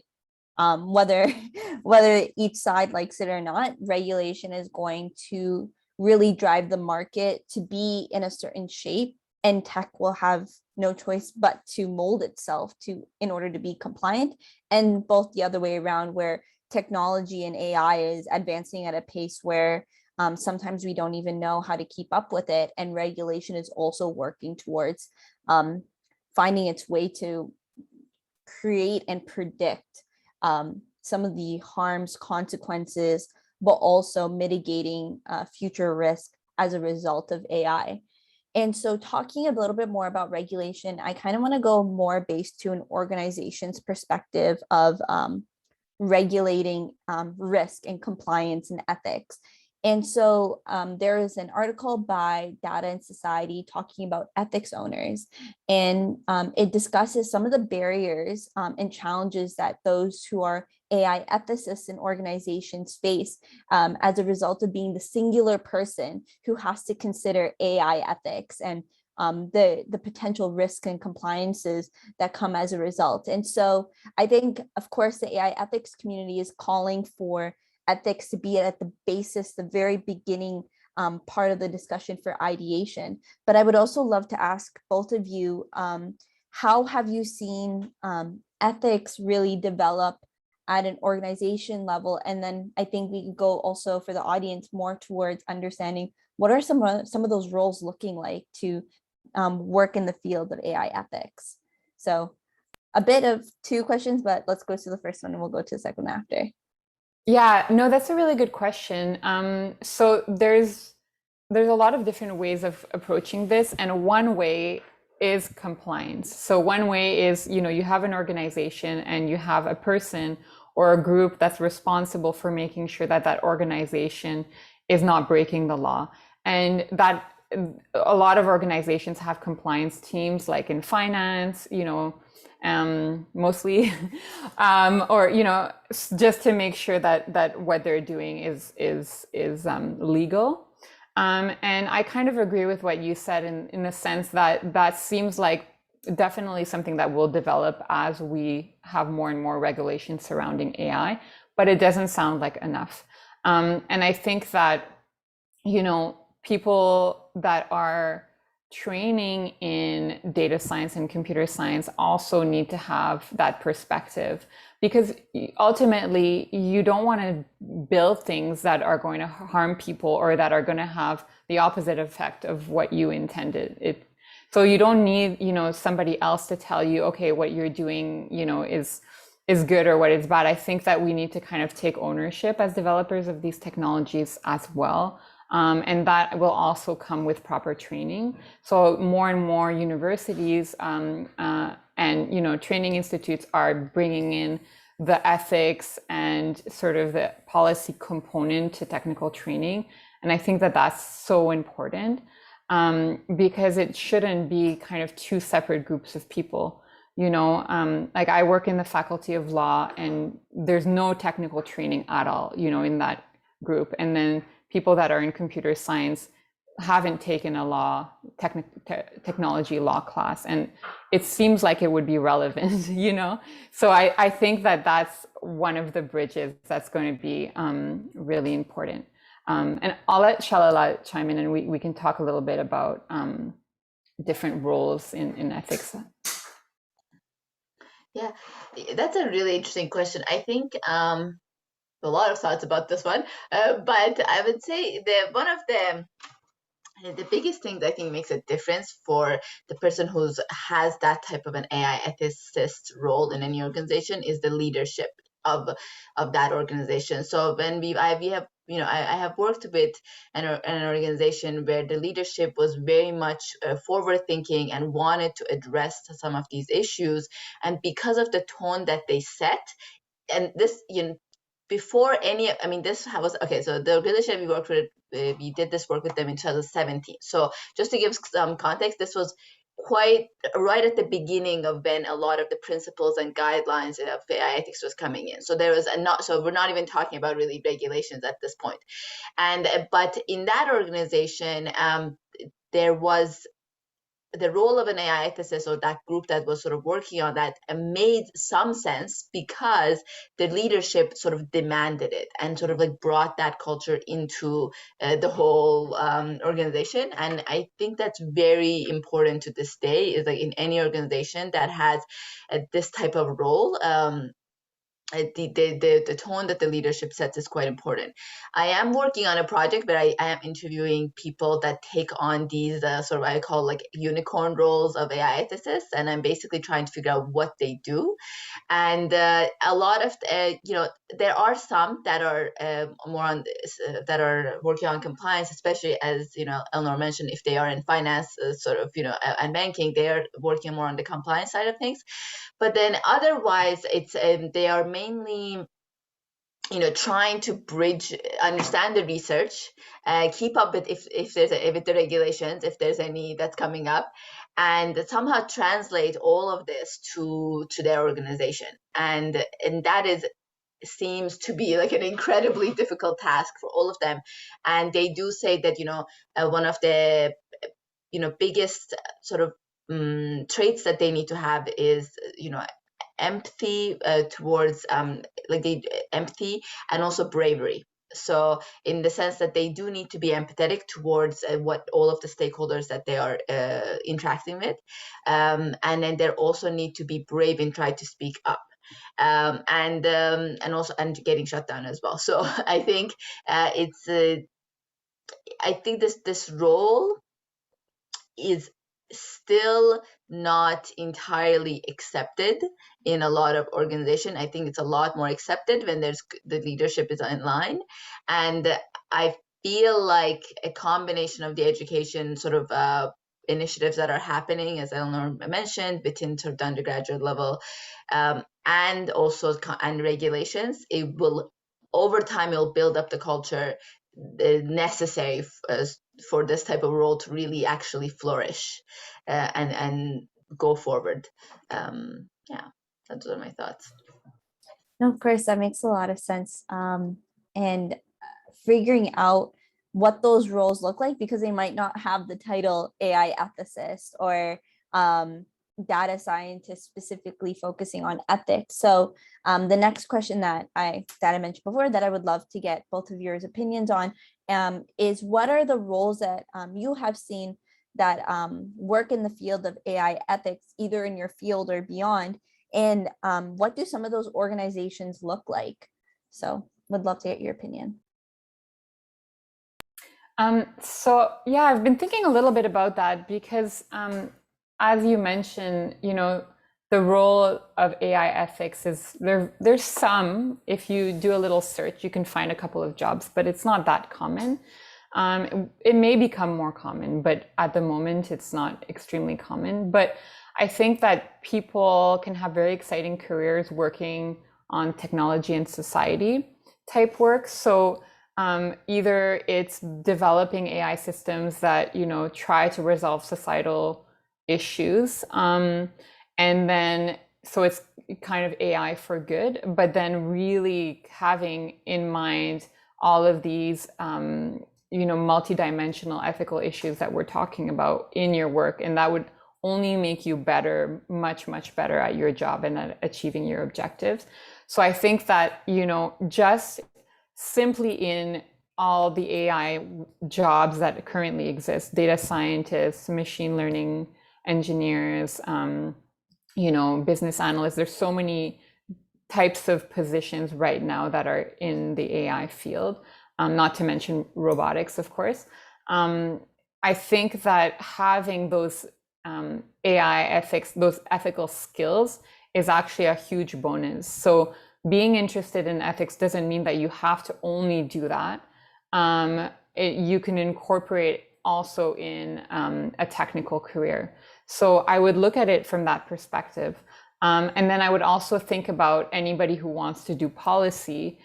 Whether each side likes it or not, regulation is going to really drive the market to be in a certain shape, and tech will have no choice but to mold itself in order to be compliant. And both the other way around, where technology and AI is advancing at a pace where sometimes we don't even know how to keep up with it, and regulation is also working towards finding its way to create and predict some of the harms, consequences, but also mitigating future risk as a result of AI. And so, talking a little bit more about regulation, I kind of want to go more based to an organization's perspective of regulating risk and compliance and ethics. And so there is an article by Data and Society talking about ethics owners, and it discusses some of the barriers and challenges that those who are AI ethicists in organizations face as a result of being the singular person who has to consider AI ethics and the potential risks and compliances that come as a result. And so I think, of course, the AI ethics community is calling for ethics to be at the basis, the very beginning part of the discussion for ideation. But I would also love to ask both of you, how have you seen ethics really develop at an organization level? And then I think we can go also for the audience more towards understanding what are some of those roles looking like to work in the field of AI ethics. So a bit of two questions, but let's go to the first one and we'll go to the second one after. Yeah, no, that's a really good question. So there's a lot of different ways of approaching this, and one way is compliance. So one way is, you have an organization and you have a person or a group that's responsible for making sure that that organization is not breaking the law. And that a lot of organizations have compliance teams, like in finance, mostly, or just to make sure that what they're doing is legal. And I kind of agree with what you said in the sense that seems like definitely something that will develop as we have more and more regulations surrounding AI, but it doesn't sound like enough. And I think that, people that are training in data science and computer science also need to have that perspective, because ultimately you don't want to build things that are going to harm people or that are going to have the opposite effect of what you intended. So you don't need, somebody else to tell you, okay, what you're doing, is good or what is bad. I think that we need to kind of take ownership as developers of these technologies as well. And that will also come with proper training. So more and more universities and training institutes are bringing in the ethics and sort of the policy component to technical training. And I think that that's so important because it shouldn't be kind of two separate groups of people. Like I work in the faculty of law and there's no technical training at all, in that group. And then people that are in computer science haven't taken a technology law class, and it seems like it would be relevant, So I think that that's one of the bridges that's going to be really important. And I'll let Shalaleh chime in, and we can talk a little bit about different roles in ethics. Yeah, that's a really interesting question. I think a lot of thoughts about this one, but I would say one of the biggest things I think makes a difference for the person who has that type of an AI ethicist role in any organization is the leadership of that organization. So when I have worked with an organization where the leadership was very much forward thinking and wanted to address some of these issues, and because of the tone that they set, and this before any, this was okay. So the organization we worked with, we did this work with them in 2017. So just to give some context, this was quite right at the beginning of when a lot of the principles and guidelines of AI ethics was coming in. So there was so we're not even talking about really regulations at this point. But in that organization, there was the role of an AI ethicist, or that group that was sort of working on that, made some sense because the leadership sort of demanded it and sort of like brought that culture into the whole organization. And I think that's very important to this day, is like in any organization that has this type of role, the tone that the leadership sets is quite important. I am working on a project where I am interviewing people that take on these sort of, I call like unicorn roles of AI ethicists, and I'm basically trying to figure out what they do. And a lot of there are some that are more on this, that are working on compliance, especially as Eleanor mentioned, if they are in finance and banking, they are working more on the compliance side of things. But then otherwise, it's they are mainly trying to bridge, understand the research, keep up with if with the regulations, if there's any that's coming up, and somehow translate all of this to their organization. And that seems to be like an incredibly difficult task for all of them. And they do say that one of the biggest sort of traits that they need to have is empathy towards empathy, and also bravery. So in the sense that they do need to be empathetic towards what all of the stakeholders that they are interacting with, and then they also need to be brave and try to speak up, and also getting shut down as well. So I think I think this role is still not entirely accepted in a lot of organizations. I think it's a lot more accepted when the leadership is in line. And I feel like a combination of the education sort of initiatives that are happening, as Eleanor mentioned, within sort of the undergraduate level, and also regulations, it will over time it'll build up the culture necessary for this type of role to really actually flourish and go forward. Yeah, those are my thoughts. No, of course, that makes a lot of sense. And figuring out what those roles look like, because they might not have the title AI ethicist or data scientist specifically focusing on ethics. So the next question that I mentioned before that I would love to get both of your opinions on is, what are the roles that you have seen that work in the field of AI ethics, either in your field or beyond, and what do some of those organizations look like? So would love to get your opinion. So yeah, I've been thinking a little bit about that because as you mentioned, the role of AI ethics is there's some, if you do a little search, you can find a couple of jobs, but it's not that common. It may become more common, but at the moment it's not extremely common. But I think that people can have very exciting careers working on technology and society type work. So either it's developing AI systems that, you know, try to resolve societal issues, and then so it's kind of AI for good, but then really having in mind all of these you know, multidimensional ethical issues that we're talking about in your work, and that would only make you better, much better at your job and at achieving your objectives. So I think that, you know, just simply in all the AI jobs that currently exist, data scientists, machine learning engineers, you know, business analysts, there's so many types of positions right now that are in the AI field, not to mention robotics, of course. I think that having those AI ethics, those ethical skills is actually a huge bonus. So being interested in ethics doesn't mean that you have to only do that. You can incorporate also in a technical career. So I would look at it from that perspective. And then I would also think about anybody who wants to do policy.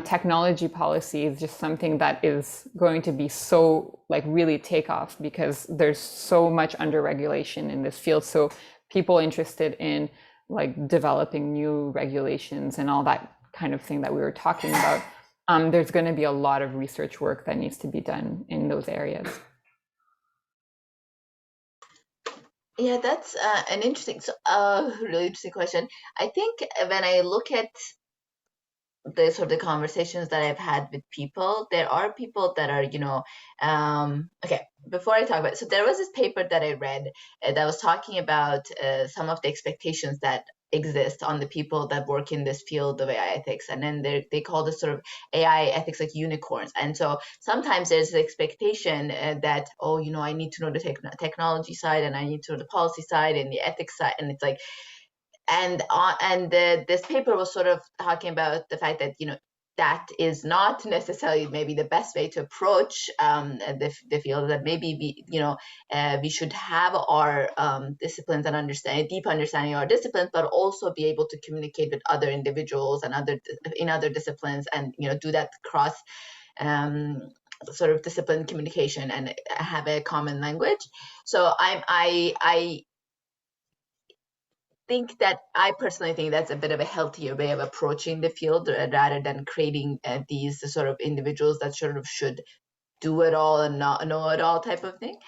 Technology policy is just something that is going to be so like really take off because there's so much under regulation in this field. So people interested in like developing new regulations and all that kind of thing that we were talking about, there's going to be a lot of research work that needs to be done in those areas. Yeah, that's an interesting, really interesting question. I think when I look at the sort of the conversations that I've had with people, there are people that are, you know, okay, before I talk about it, so there was this paper that I read that was talking about some of the expectations that exist on the people that work in this field of AI ethics. And then they call this sort of AI ethics like unicorns. And so sometimes there's the expectation that, oh, you know, I need to know the technology side and I need to know the policy side and the ethics side. And it's like, this paper was sort of talking about the fact that, you know, that is not necessarily maybe the best way to approach the field, that maybe we, you know, we should have our disciplines and deep understanding of our disciplines, but also be able to communicate with other individuals and in other disciplines, and, you know, do that cross sort of discipline communication and have a common language. So I personally think that's a bit of a healthier way of approaching the field rather than creating these sort of individuals that sort of should do it all and not know it all type of thing.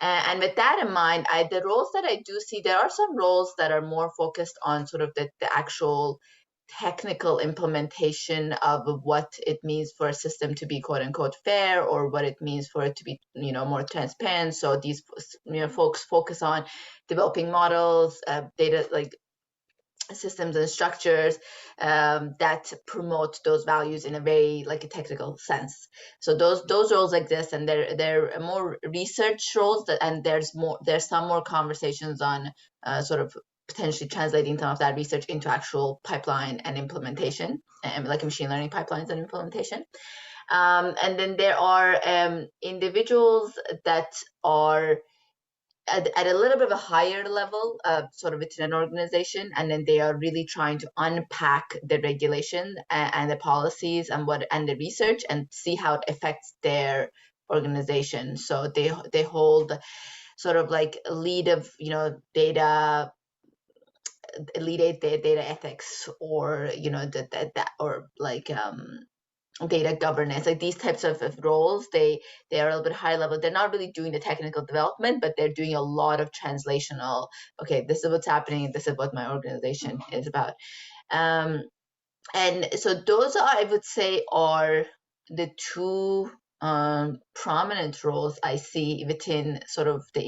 And with that in mind, the roles that I do see, there are some roles that are more focused on sort of the actual technical implementation of what it means for a system to be quote unquote fair, or what it means for it to be, you know, more transparent. So these, you know, folks focus on developing models, data, like systems and structures that promote those values in a very like a technical sense. So those roles exist, and they're more research roles, and there's some more conversations on sort of potentially translating some of that research into actual pipeline and implementation, like machine learning pipelines and implementation. And then there are individuals that are at a little bit of a higher level, sort of within an organization, and then they are really trying to unpack the regulation and the policies and the research and see how it affects their organization. So they hold sort of like lead of, you know, data ethics, or, you know, that or like data governance, like these types of roles. They are a little bit higher level. They're not really doing the technical development, but they're doing a lot of translational. Okay, this is what's happening. This is what my organization is about. And so those are, I would say, are the two prominent roles I see within sort of the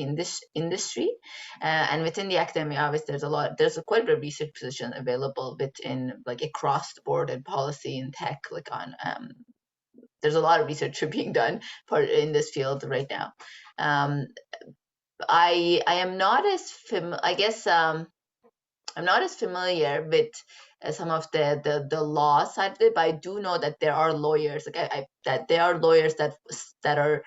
industry, and within the academia. Obviously, there's quite a bit of research position available within like across the board in policy and tech. Like on there's a lot of research being done in this field right now. I am not as I guess I'm not as familiar with some of the law side of it, but I do know that there are lawyers, that there are lawyers that are,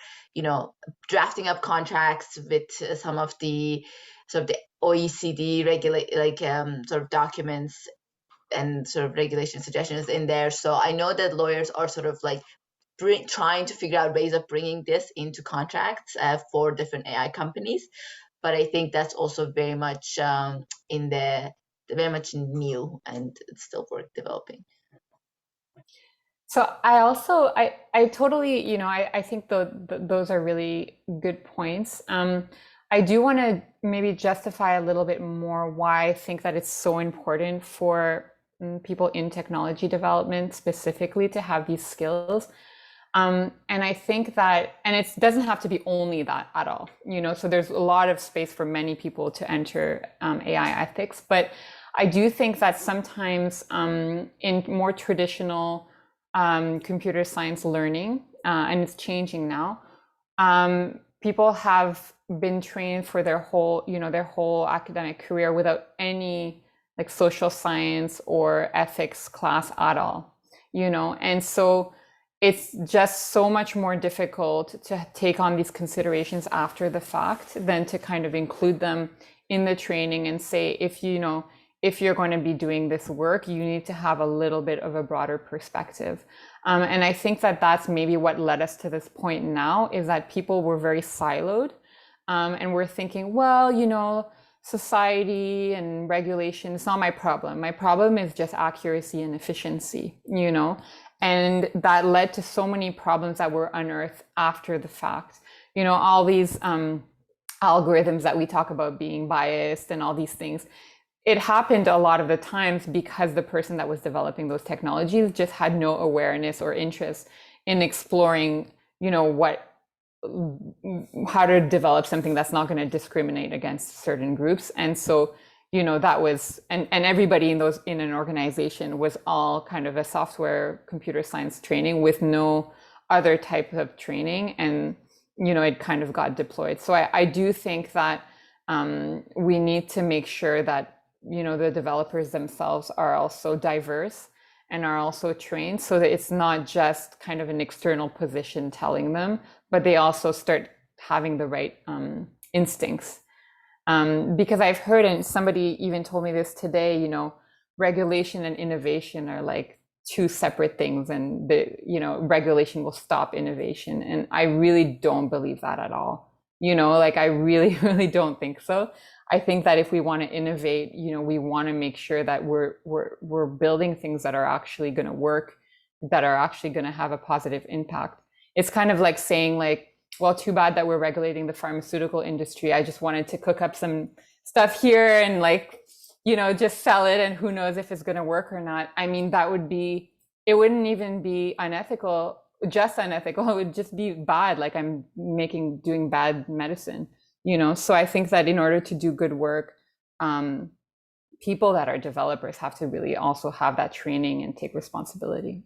drafting up contracts with some of the OECD sort of documents and sort of regulation suggestions in there. So I know that lawyers are sort of like trying to figure out ways of bringing this into contracts for different AI companies. But I think that's also very much very much new, and it's still worth developing. So I totally, I think those are really good points. I do want to maybe justify a little bit more why I think that it's so important for people in technology development specifically to have these skills. And I think that, and it doesn't have to be only that at all, so there's a lot of space for many people to enter AI ethics. But I do think that sometimes in more traditional computer science learning, and it's changing now, people have been trained for their whole academic career without any like social science or ethics class at all, and so it's just so much more difficult to take on these considerations after the fact than to kind of include them in the training and say, if you're going to be doing this work, you need to have a little bit of a broader perspective. And I think that that's maybe what led us to this point now, is that people were very siloed, and we're thinking, well, society and regulation is not my problem. My problem is just accuracy and efficiency, and that led to so many problems that were unearthed after the fact. All these algorithms that we talk about being biased and all these things. It happened a lot of the times because the person that was developing those technologies just had no awareness or interest in exploring, how to develop something that's not going to discriminate against certain groups. And so, that was, and everybody in an organization was all kind of a software computer science training with no other type of training. And, it kind of got deployed. So I do think that we need to make sure that the developers themselves are also diverse and are also trained, so that it's not just kind of an external position telling them, but they also start having the right instincts. Because I've heard, and somebody even told me this today, regulation and innovation are like two separate things, and regulation will stop innovation. And I really don't believe that at all. I really, really don't think so. I think that if we want to innovate, we want to make sure that we're building things that are actually going to work, that are actually going to have a positive impact. It's kind of like saying, like, well, too bad that we're regulating the pharmaceutical industry. I just wanted to cook up some stuff here and just sell it, and who knows if it's going to work or not. I mean, it wouldn't even be unethical, just unethical. It would just be bad. Like I'm doing bad medicine. So I think that in order to do good work, people that are developers have to really also have that training and take responsibility.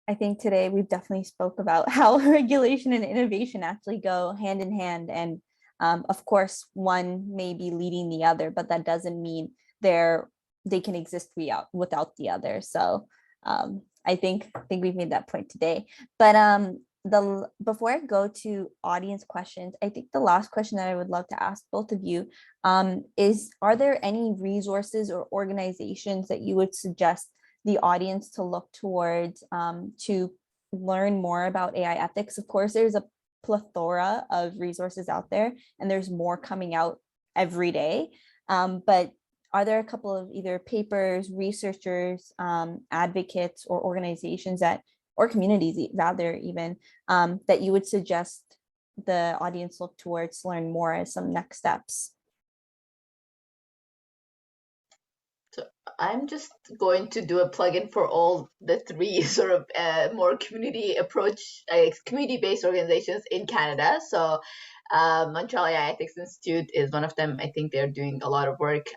I think today we've definitely spoke about how regulation and innovation actually go hand in hand. And of course, one may be leading the other, but that doesn't mean they can exist without the other. So I think we've made that point today. But before I go to audience questions, I think the last question that I would love to ask both of you is, are there any resources or organizations that you would suggest the audience to look towards to learn more about AI ethics? Of course, there's a plethora of resources out there, and there's more coming out every day. But are there a couple of either papers, researchers, advocates, or organizations or communities rather even, that you would suggest the audience look towards to learn more as some next steps? So I'm just going to do a plugin for all the three sort of more community-based organizations in Canada. So Montreal AI Ethics Institute is one of them. I think they're doing a lot of work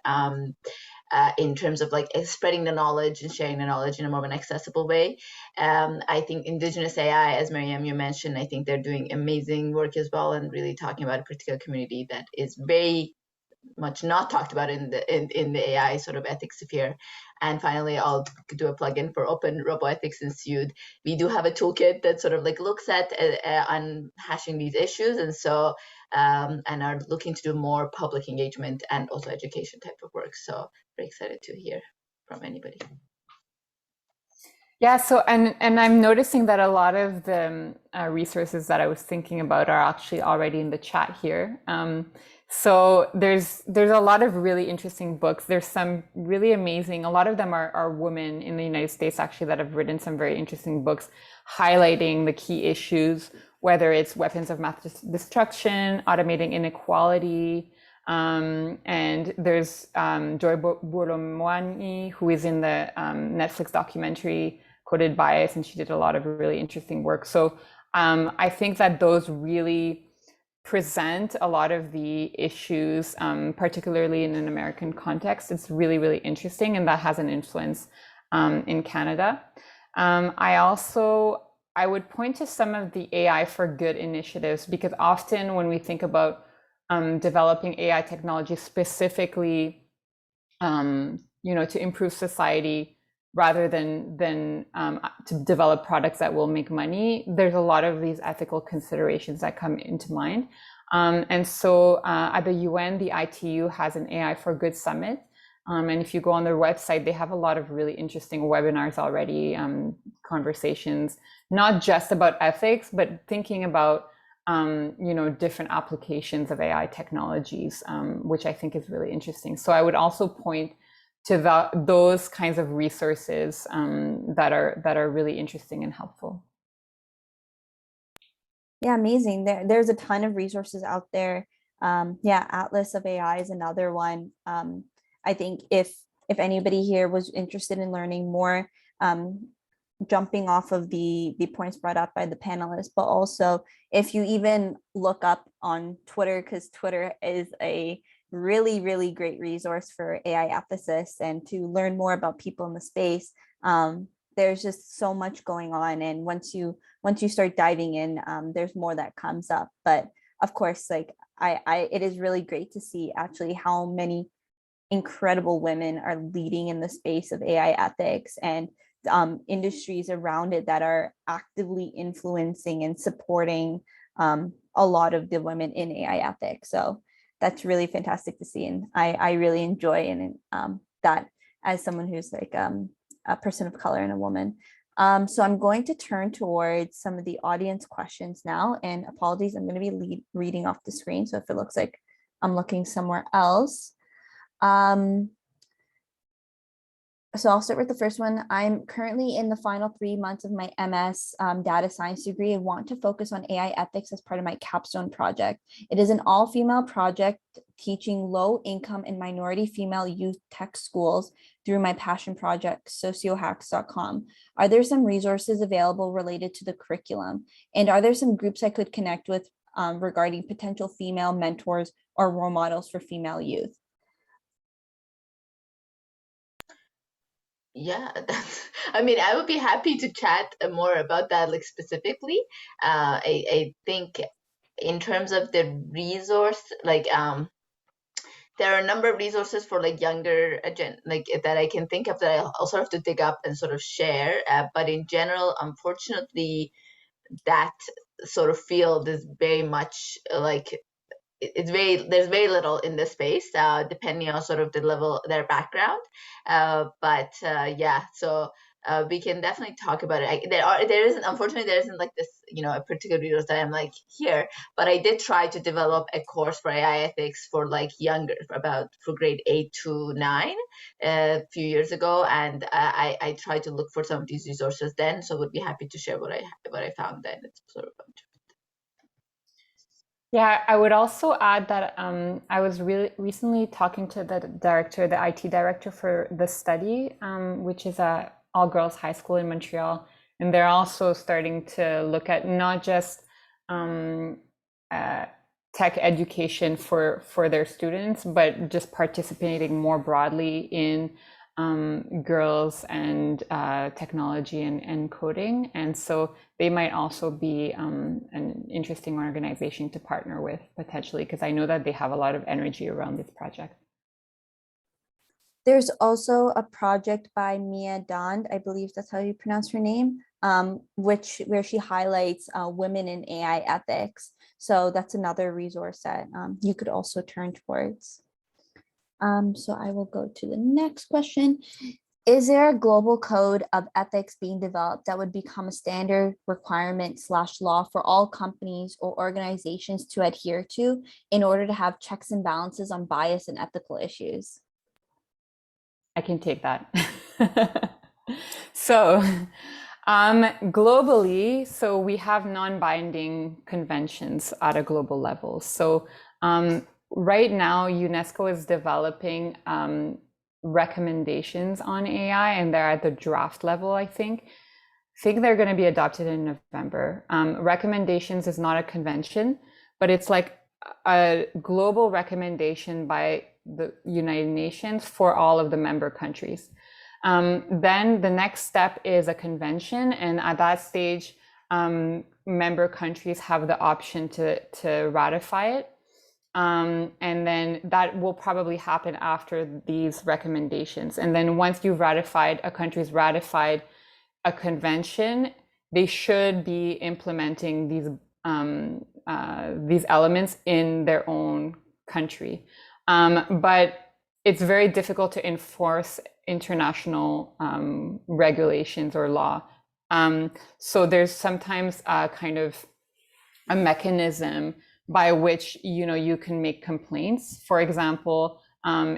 in terms of like spreading the knowledge and sharing the knowledge in a more of an accessible way. I think Indigenous AI, as Muriam, you mentioned, I think they're doing amazing work as well, and really talking about a particular community that is very much not talked about in the AI sort of ethics sphere. And finally, I'll do a plug-in for Open Roboethics Institute. We do have a toolkit that sort of like looks at unhashing these issues, and so and are looking to do more public engagement and also education type of work. So very excited to hear from anybody. Yeah, so and I'm noticing that a lot of the resources that I was thinking about are actually already in the chat here. So there's a lot of really interesting books. There's some really amazing, a lot of them are women in the United States actually that have written some very interesting books highlighting the key issues, whether it's weapons of mass destruction, automating inequality, and there's Joy Boulomwani, who is in the Netflix documentary Coded Bias, and she did a lot of really interesting work. So I think that those really present a lot of the issues, particularly in an American context. It's really, really interesting, and that has an influence in Canada. I would point to some of the AI for Good initiatives, because often when we think about developing AI technology specifically, to improve society rather than to develop products that will make money, there's a lot of these ethical considerations that come into mind. And so at the UN, the ITU has an AI for Good Summit. And if you go on their website, they have a lot of really interesting webinars already, conversations, not just about ethics, but thinking about different applications of AI technologies, which I think is really interesting. So I would also point to those kinds of resources that are really interesting and helpful. Yeah, amazing. There's a ton of resources out there. Atlas of AI is another one. I think if anybody here was interested in learning more, jumping off of the points brought up by the panelists, but also if you even look up on Twitter, because Twitter is a really, really great resource for AI ethicists and to learn more about people in the space. There's just so much going on, and once you start diving in, there's more that comes up. But of course, like it is really great to see actually how many incredible women are leading in the space of AI ethics, and industries around it that are actively influencing and supporting a lot of the women in AI ethics. So that's really fantastic to see, and I really enjoy that as someone who's like a person of color and a woman. So I'm going to turn towards some of the audience questions now, and apologies, I'm going to be reading off the screen, so if it looks like I'm looking somewhere else. So I'll start with the first one. I'm currently in the final 3 months of my MS data science degree and want to focus on AI ethics as part of my capstone project. It is an all-female project teaching low-income and minority female youth tech schools through my passion project, sociohacks.com. Are there some resources available related to the curriculum? And are there some groups I could connect with regarding potential female mentors or role models for female youth? Yeah, I would be happy to chat more about that, like specifically. I think in terms of the resource, like there are a number of resources for like younger like that I can think of that I'll sort of have to dig up and sort of share. But in general, unfortunately, that sort of field is very much like there's very little in this space, depending on sort of the level, their background. So we can definitely talk about it. Unfortunately, there isn't like this, a particular resource that I'm like here, but I did try to develop a course for AI ethics for like younger, for grade 8 to 9 a few years ago. And I tried to look for some of these resources then, so would be happy to share what I found then. It's sort of Yeah, I would also add that I was really recently talking to the IT director for the study, which is a all-girls high school in Montreal, and they're also starting to look at not just tech education for their students, but just participating more broadly in girls and technology and coding. And so they might also be an interesting organization to partner with potentially, because I know that they have a lot of energy around this project. There's also a project by Mia Dond, I believe that's how you pronounce her name, where she highlights women in AI ethics. So that's another resource that you could also turn towards. So I will go to the next question. Is there a global code of ethics being developed that would become a standard requirement / law for all companies or organizations to adhere to in order to have checks and balances on bias and ethical issues? I can take that. So globally, so we have non-binding conventions at a global level. So right now, UNESCO is developing recommendations on AI, and they're at the draft level, I think. They're going to be adopted in November. Recommendations is not a convention, but it's like a global recommendation by the United Nations for all of the member countries. Then the next step is a convention, and at that stage, member countries have the option to ratify it. And then that will probably happen after these recommendations. And then once you've ratified, a country's ratified a convention, they should be implementing these elements in their own country. But it's very difficult to enforce international regulations or law. So there's sometimes kind of a mechanism by which you can make complaints. For example,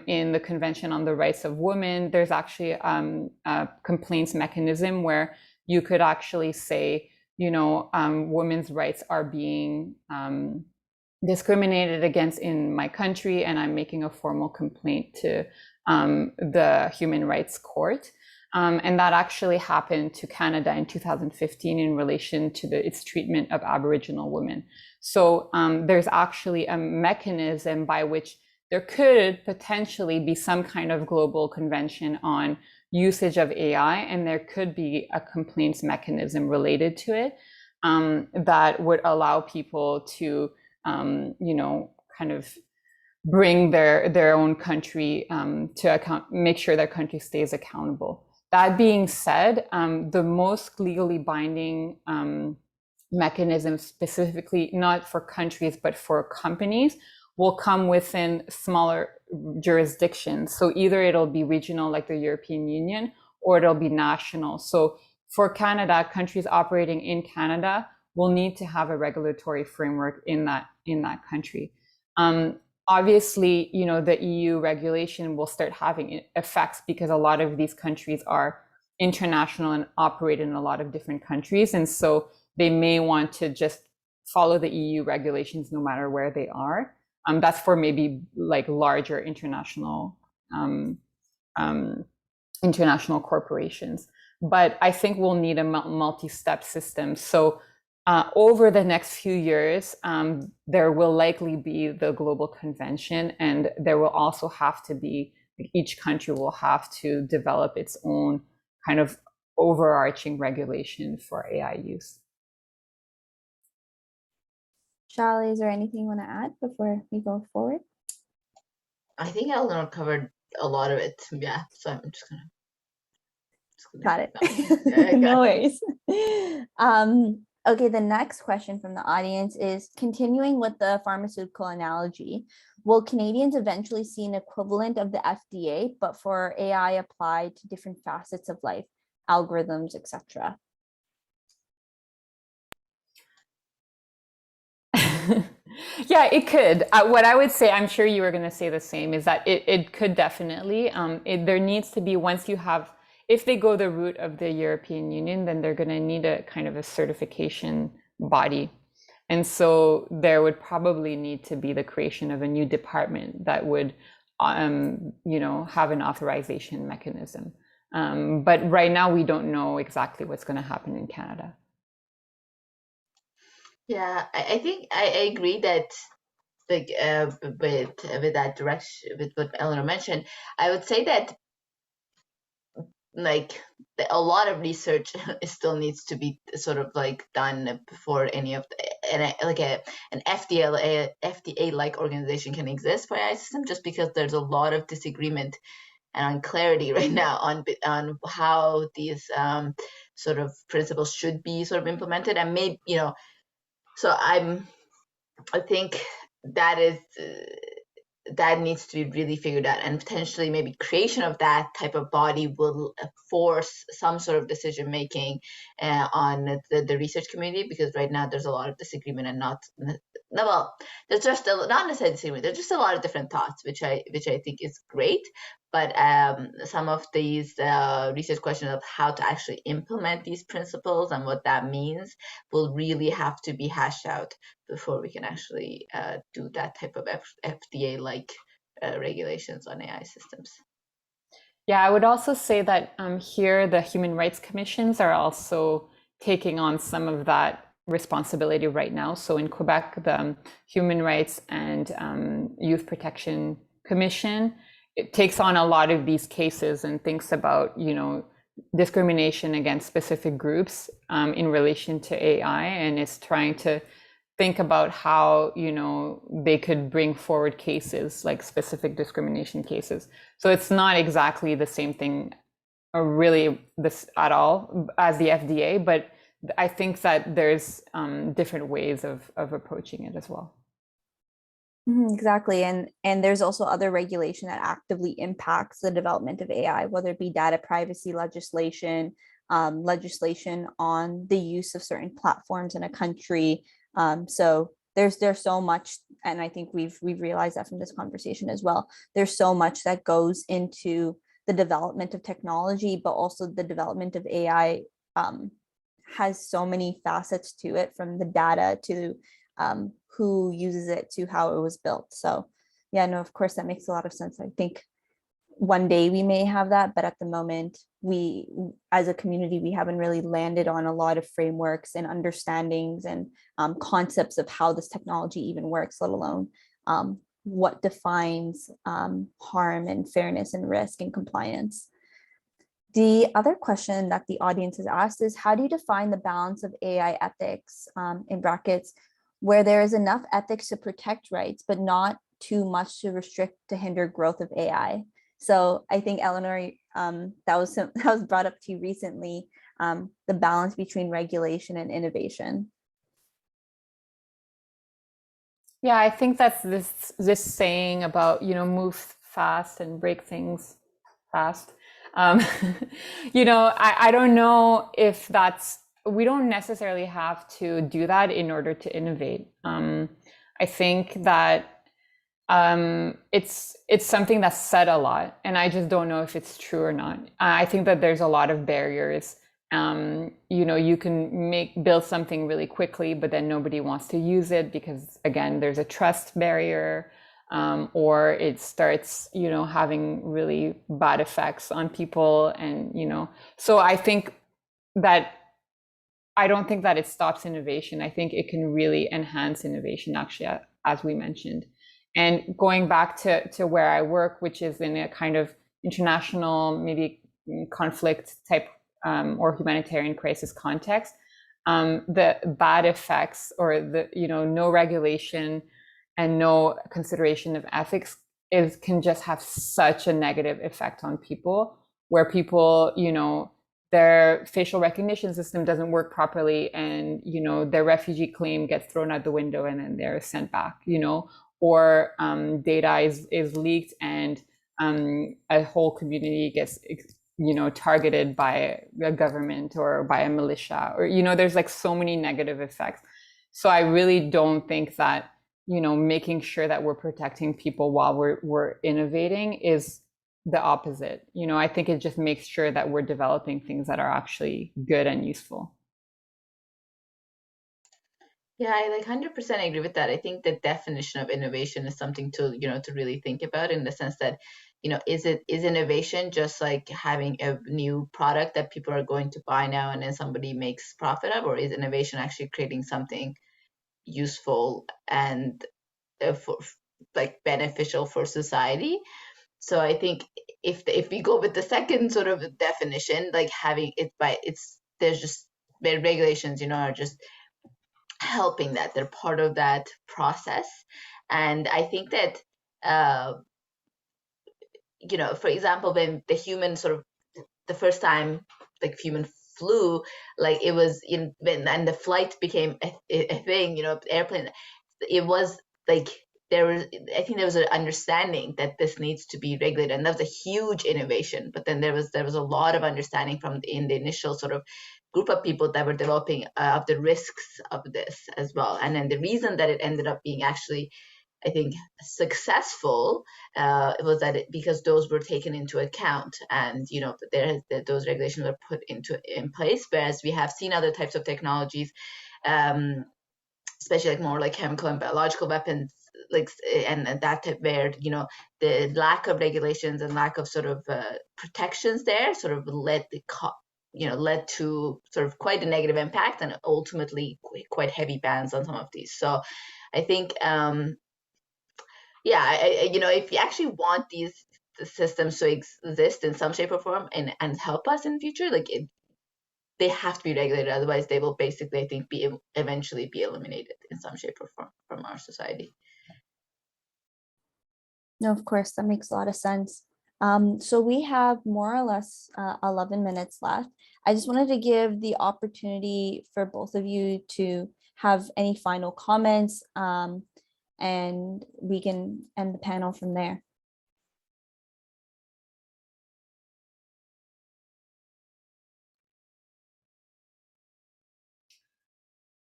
in the Convention on the Rights of Women, there's actually a complaints mechanism where you could actually say, women's rights are being discriminated against in my country, and I'm making a formal complaint to the Human Rights Court. And that actually happened to Canada in 2015 in relation to its treatment of Aboriginal women. So there's actually a mechanism by which there could potentially be some kind of global convention on usage of AI, and there could be a complaints mechanism related to it that would allow people to, kind of bring their own country to account, make sure their country stays accountable. That being said, the most legally binding mechanisms, specifically not for countries, but for companies, will come within smaller jurisdictions. So either it'll be regional, like the European Union, or it'll be national. So for Canada, countries operating in Canada will need to have a regulatory framework in that country. Obviously, the EU regulation will start having effects because a lot of these countries are international and operate in a lot of different countries. And so they may want to just follow the EU regulations no matter where they are. That's for maybe like larger international corporations. But I think we'll need a multi-step system. So over the next few years, there will likely be the global convention, and there will also have to be, each country will have to develop its own kind of overarching regulation for AI use. Shalaleh, is there anything you want to add before we go forward? I think Eleanor covered a lot of it. Yeah, so I'm just gonna got it. No worries. Okay, the next question from the audience is, continuing with the pharmaceutical analogy, will Canadians eventually see an equivalent of the FDA, but for AI applied to different facets of life, algorithms, etc.? Yeah, it could. What I would say, I'm sure you were going to say the same, is that it could definitely. There needs to be, once you have, if they go the route of the European Union, then they're going to need a kind of a certification body. And so there would probably need to be the creation of a new department that would, have an authorization mechanism. But right now, we don't know exactly what's going to happen in Canada. Yeah, I think I agree that with that direction, with what Eleanor mentioned. I would say that like a lot of research still needs to be sort of like done before any of an FDA like organization can exist for AI system, just because there's a lot of disagreement and unclarity right now on how these sort of principles should be sort of implemented. And maybe, so I think that is that needs to be really figured out, and potentially maybe creation of that type of body will force some sort of decision making on the research community, because right now there's a lot of disagreement and there's just not necessarily disagreement, there's just a lot of different thoughts, which I think is great. But some of these research questions of how to actually implement these principles and what that means will really have to be hashed out before we can actually do that type of FDA-like regulations on AI systems. Yeah, I would also say that here the human rights commissions are also taking on some of that responsibility right now. So in Quebec, the Human Rights and Youth Protection Commission, it takes on a lot of these cases and thinks about, discrimination against specific groups in relation to AI, and is trying to think about how they could bring forward cases, like specific discrimination cases. So it's not exactly the same thing, or really this at all, as the FDA, but I think that there's different ways of approaching it as well. Exactly. And there's also other regulation that actively impacts the development of AI, whether it be data privacy legislation, legislation on the use of certain platforms in a country. So there's so much, and I think we've realized that from this conversation as well. There's so much that goes into the development of technology, but also the development of AI has so many facets to it, from the data to who uses it to how it was built. So yeah, no, of course that makes a lot of sense. I think one day we may have that, but at the moment we as a community, we haven't really landed on a lot of frameworks and understandings and concepts of how this technology even works, let alone what defines harm and fairness and risk and compliance. The other question that the audience has asked is, how do you define the balance of AI ethics, in brackets, where there is enough ethics to protect rights, but not too much to restrict to hinder growth of AI? So I think, Eleanor, that was brought up to you recently, the balance between regulation and innovation. Yeah, I think that's this saying about, move fast and break things fast. I don't know if we don't necessarily have to do that in order to innovate. I think that it's something that's said a lot, and I just don't know if it's true or not. I think that there's a lot of barriers. You can build something really quickly, but then nobody wants to use it because, again, there's a trust barrier, or it starts, having really bad effects on people. And, so I don't think that it stops innovation. I think it can really enhance innovation, actually, as we mentioned. And going back to where I work, which is in a kind of international, maybe conflict type or humanitarian crisis context, the bad effects, or the no regulation and no consideration of ethics can just have such a negative effect on people, where people, their facial recognition system doesn't work properly, and their refugee claim gets thrown out the window and then they're sent back, or data is leaked and a whole community gets targeted by a government or by a militia, or there's like so many negative effects. So I really don't think that making sure that we're protecting people while we're innovating is the opposite. I think it just makes sure that we're developing things that are actually good and useful. Yeah, I 100% agree with that. I think the definition of innovation is something to to really think about, in the sense that is innovation just like having a new product that people are going to buy now and then somebody makes profit of, or is innovation actually creating something useful and beneficial for society? So I think if we go with the second sort of definition, like having it by there's just where regulations, are just helping that, they're part of that process. And I think that for example, when the human sort of the first time like human flew, like it was and the flight became a thing, airplane, it was like I think there was an understanding that this needs to be regulated, and that was a huge innovation. But then there was a lot of understanding in the initial sort of group of people that were developing of the risks of this as well. And then the reason that it ended up being actually, I think, successful was that because those were taken into account, and those regulations were put in place. Whereas we have seen other types of technologies, especially like more like chemical and biological weapons, like and that type, where the lack of regulations and lack of sort of protections there sort of led to sort of quite a negative impact, and ultimately quite heavy bans on some of these. So I think if you actually want these systems to exist in some shape or form and help us in the future, they have to be regulated. Otherwise, they will basically, I think, eventually be eliminated in some shape or form from our society. No, of course, that makes a lot of sense. So we have more or less 11 minutes left. I just wanted to give the opportunity for both of you to have any final comments, and we can end the panel from there.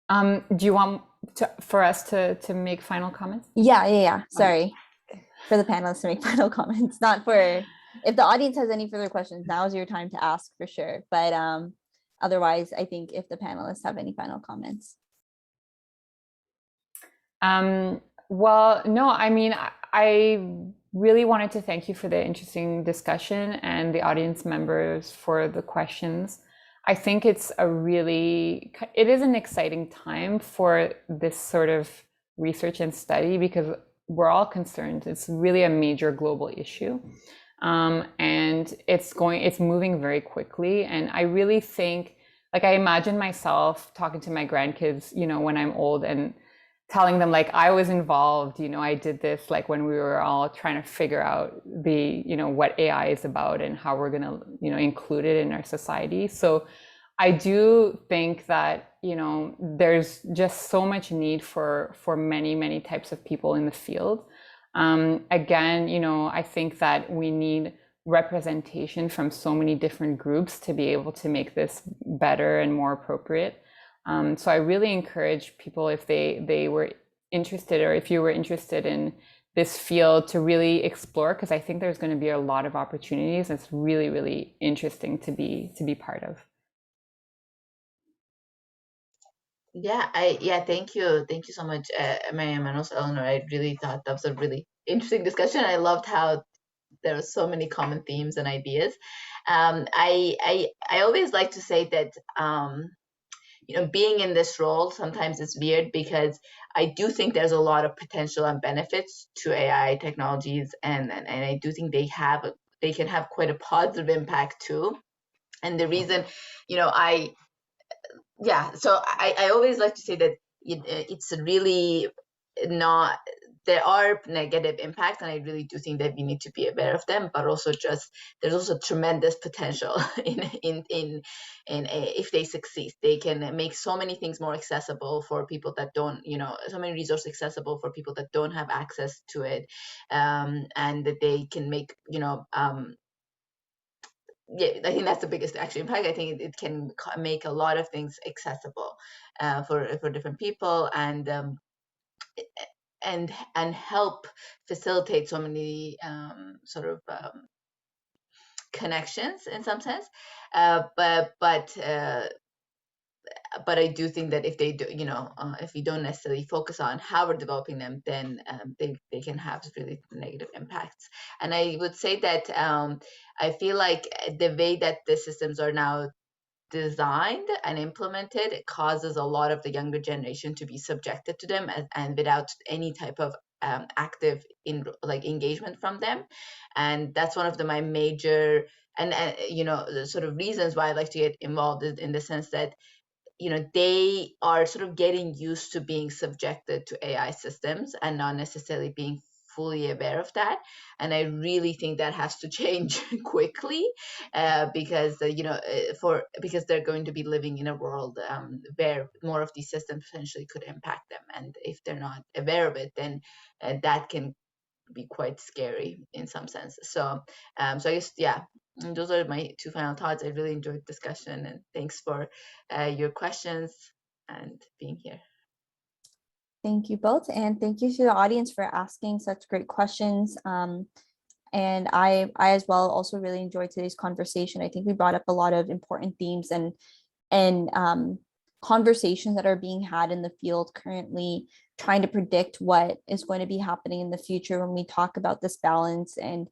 Do you want for us to make final comments? Yeah. Sorry, for the panelists to make final comments, not for, if the audience has any further questions, now's your time to ask for sure. But otherwise, I think if the panelists have any final comments. Well, no, I mean, I really wanted to thank you for the interesting discussion and the audience members for the questions. I think it is an exciting time for this sort of research and study, because we're all concerned. It's really a major global issue. And it's moving very quickly. And I really think, like, I imagine myself talking to my grandkids, when I'm old, and telling them, like, I was involved, I did this, like, when we were all trying to figure out what AI is about and how we're going to, include it in our society. So I do think that, there's just so much need for many, many types of people in the field. Again, I think that we need representation from so many different groups to be able to make this better and more appropriate. So I really encourage people, if they were interested, or if you were interested in this field, to really explore, because I think there's going to be a lot of opportunities. It's really, really interesting to be part of. Thank you so much, Miriam, and also Eleanor. I really thought that was a really interesting discussion. I loved how there were so many common themes and ideas. I always like to say that being in this role sometimes it's weird, because I do think there's a lot of potential and benefits to AI technologies, and I do think they can have quite a positive impact too. And the reason, so I always like to say that it's really not, there are negative impacts, and I really do think that we need to be aware of them, but also there's also tremendous potential in if they succeed. They can make so many things more accessible for people that don't, so many resources accessible for people that don't have access to it, and that they can make, I think that's the biggest actually impact. I think it can make a lot of things accessible for different people, and help facilitate so many connections in some sense. But I do think that if they do, if we don't necessarily focus on how we're developing them, then they can have really negative impacts. And I would say that I feel like the way that the systems are now designed and implemented, it causes a lot of the younger generation to be subjected to them, and without any type of active engagement from them. And that's one of my major and the sort of reasons why I like to get involved in the sense that they are sort of getting used to being subjected to AI systems and not necessarily being fully aware of that. And I really think that has to change quickly because because they're going to be living in a world where more of these systems potentially could impact them. And if they're not aware of it, then that can be quite scary in some sense. So I guess, yeah, those are my two final thoughts. I really enjoyed the discussion, and thanks for your questions and being here. Thank you both, and thank you to the audience for asking such great questions. And I as well also really enjoyed today's conversation. I think we brought up a lot of important themes and conversations that are being had in the field currently, trying to predict what is going to be happening in the future when we talk about this balance and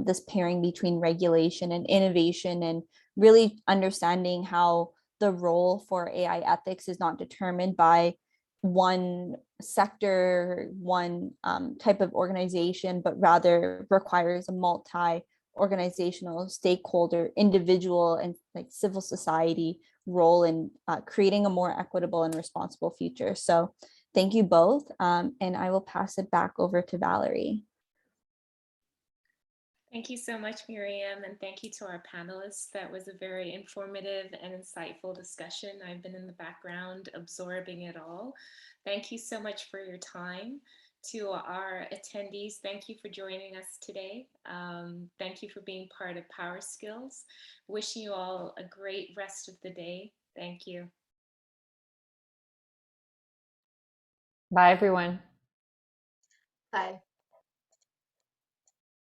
this pairing between regulation and innovation, and really understanding how the role for AI ethics is not determined by one sector, one type of organization, but rather requires a multi-organizational, stakeholder, individual, and civil society role in creating a more equitable and responsible future. So thank you both, and I will pass it back over to Valerie. Thank you so much, Muriam, and thank you to our panelists. That was a very informative and insightful discussion. I've been in the background absorbing it all. Thank you so much for your time. To our attendees, thank you for joining us today. Thank you for being part of Power Skills. Wishing you all a great rest of the day. Thank you. Bye, everyone. Bye.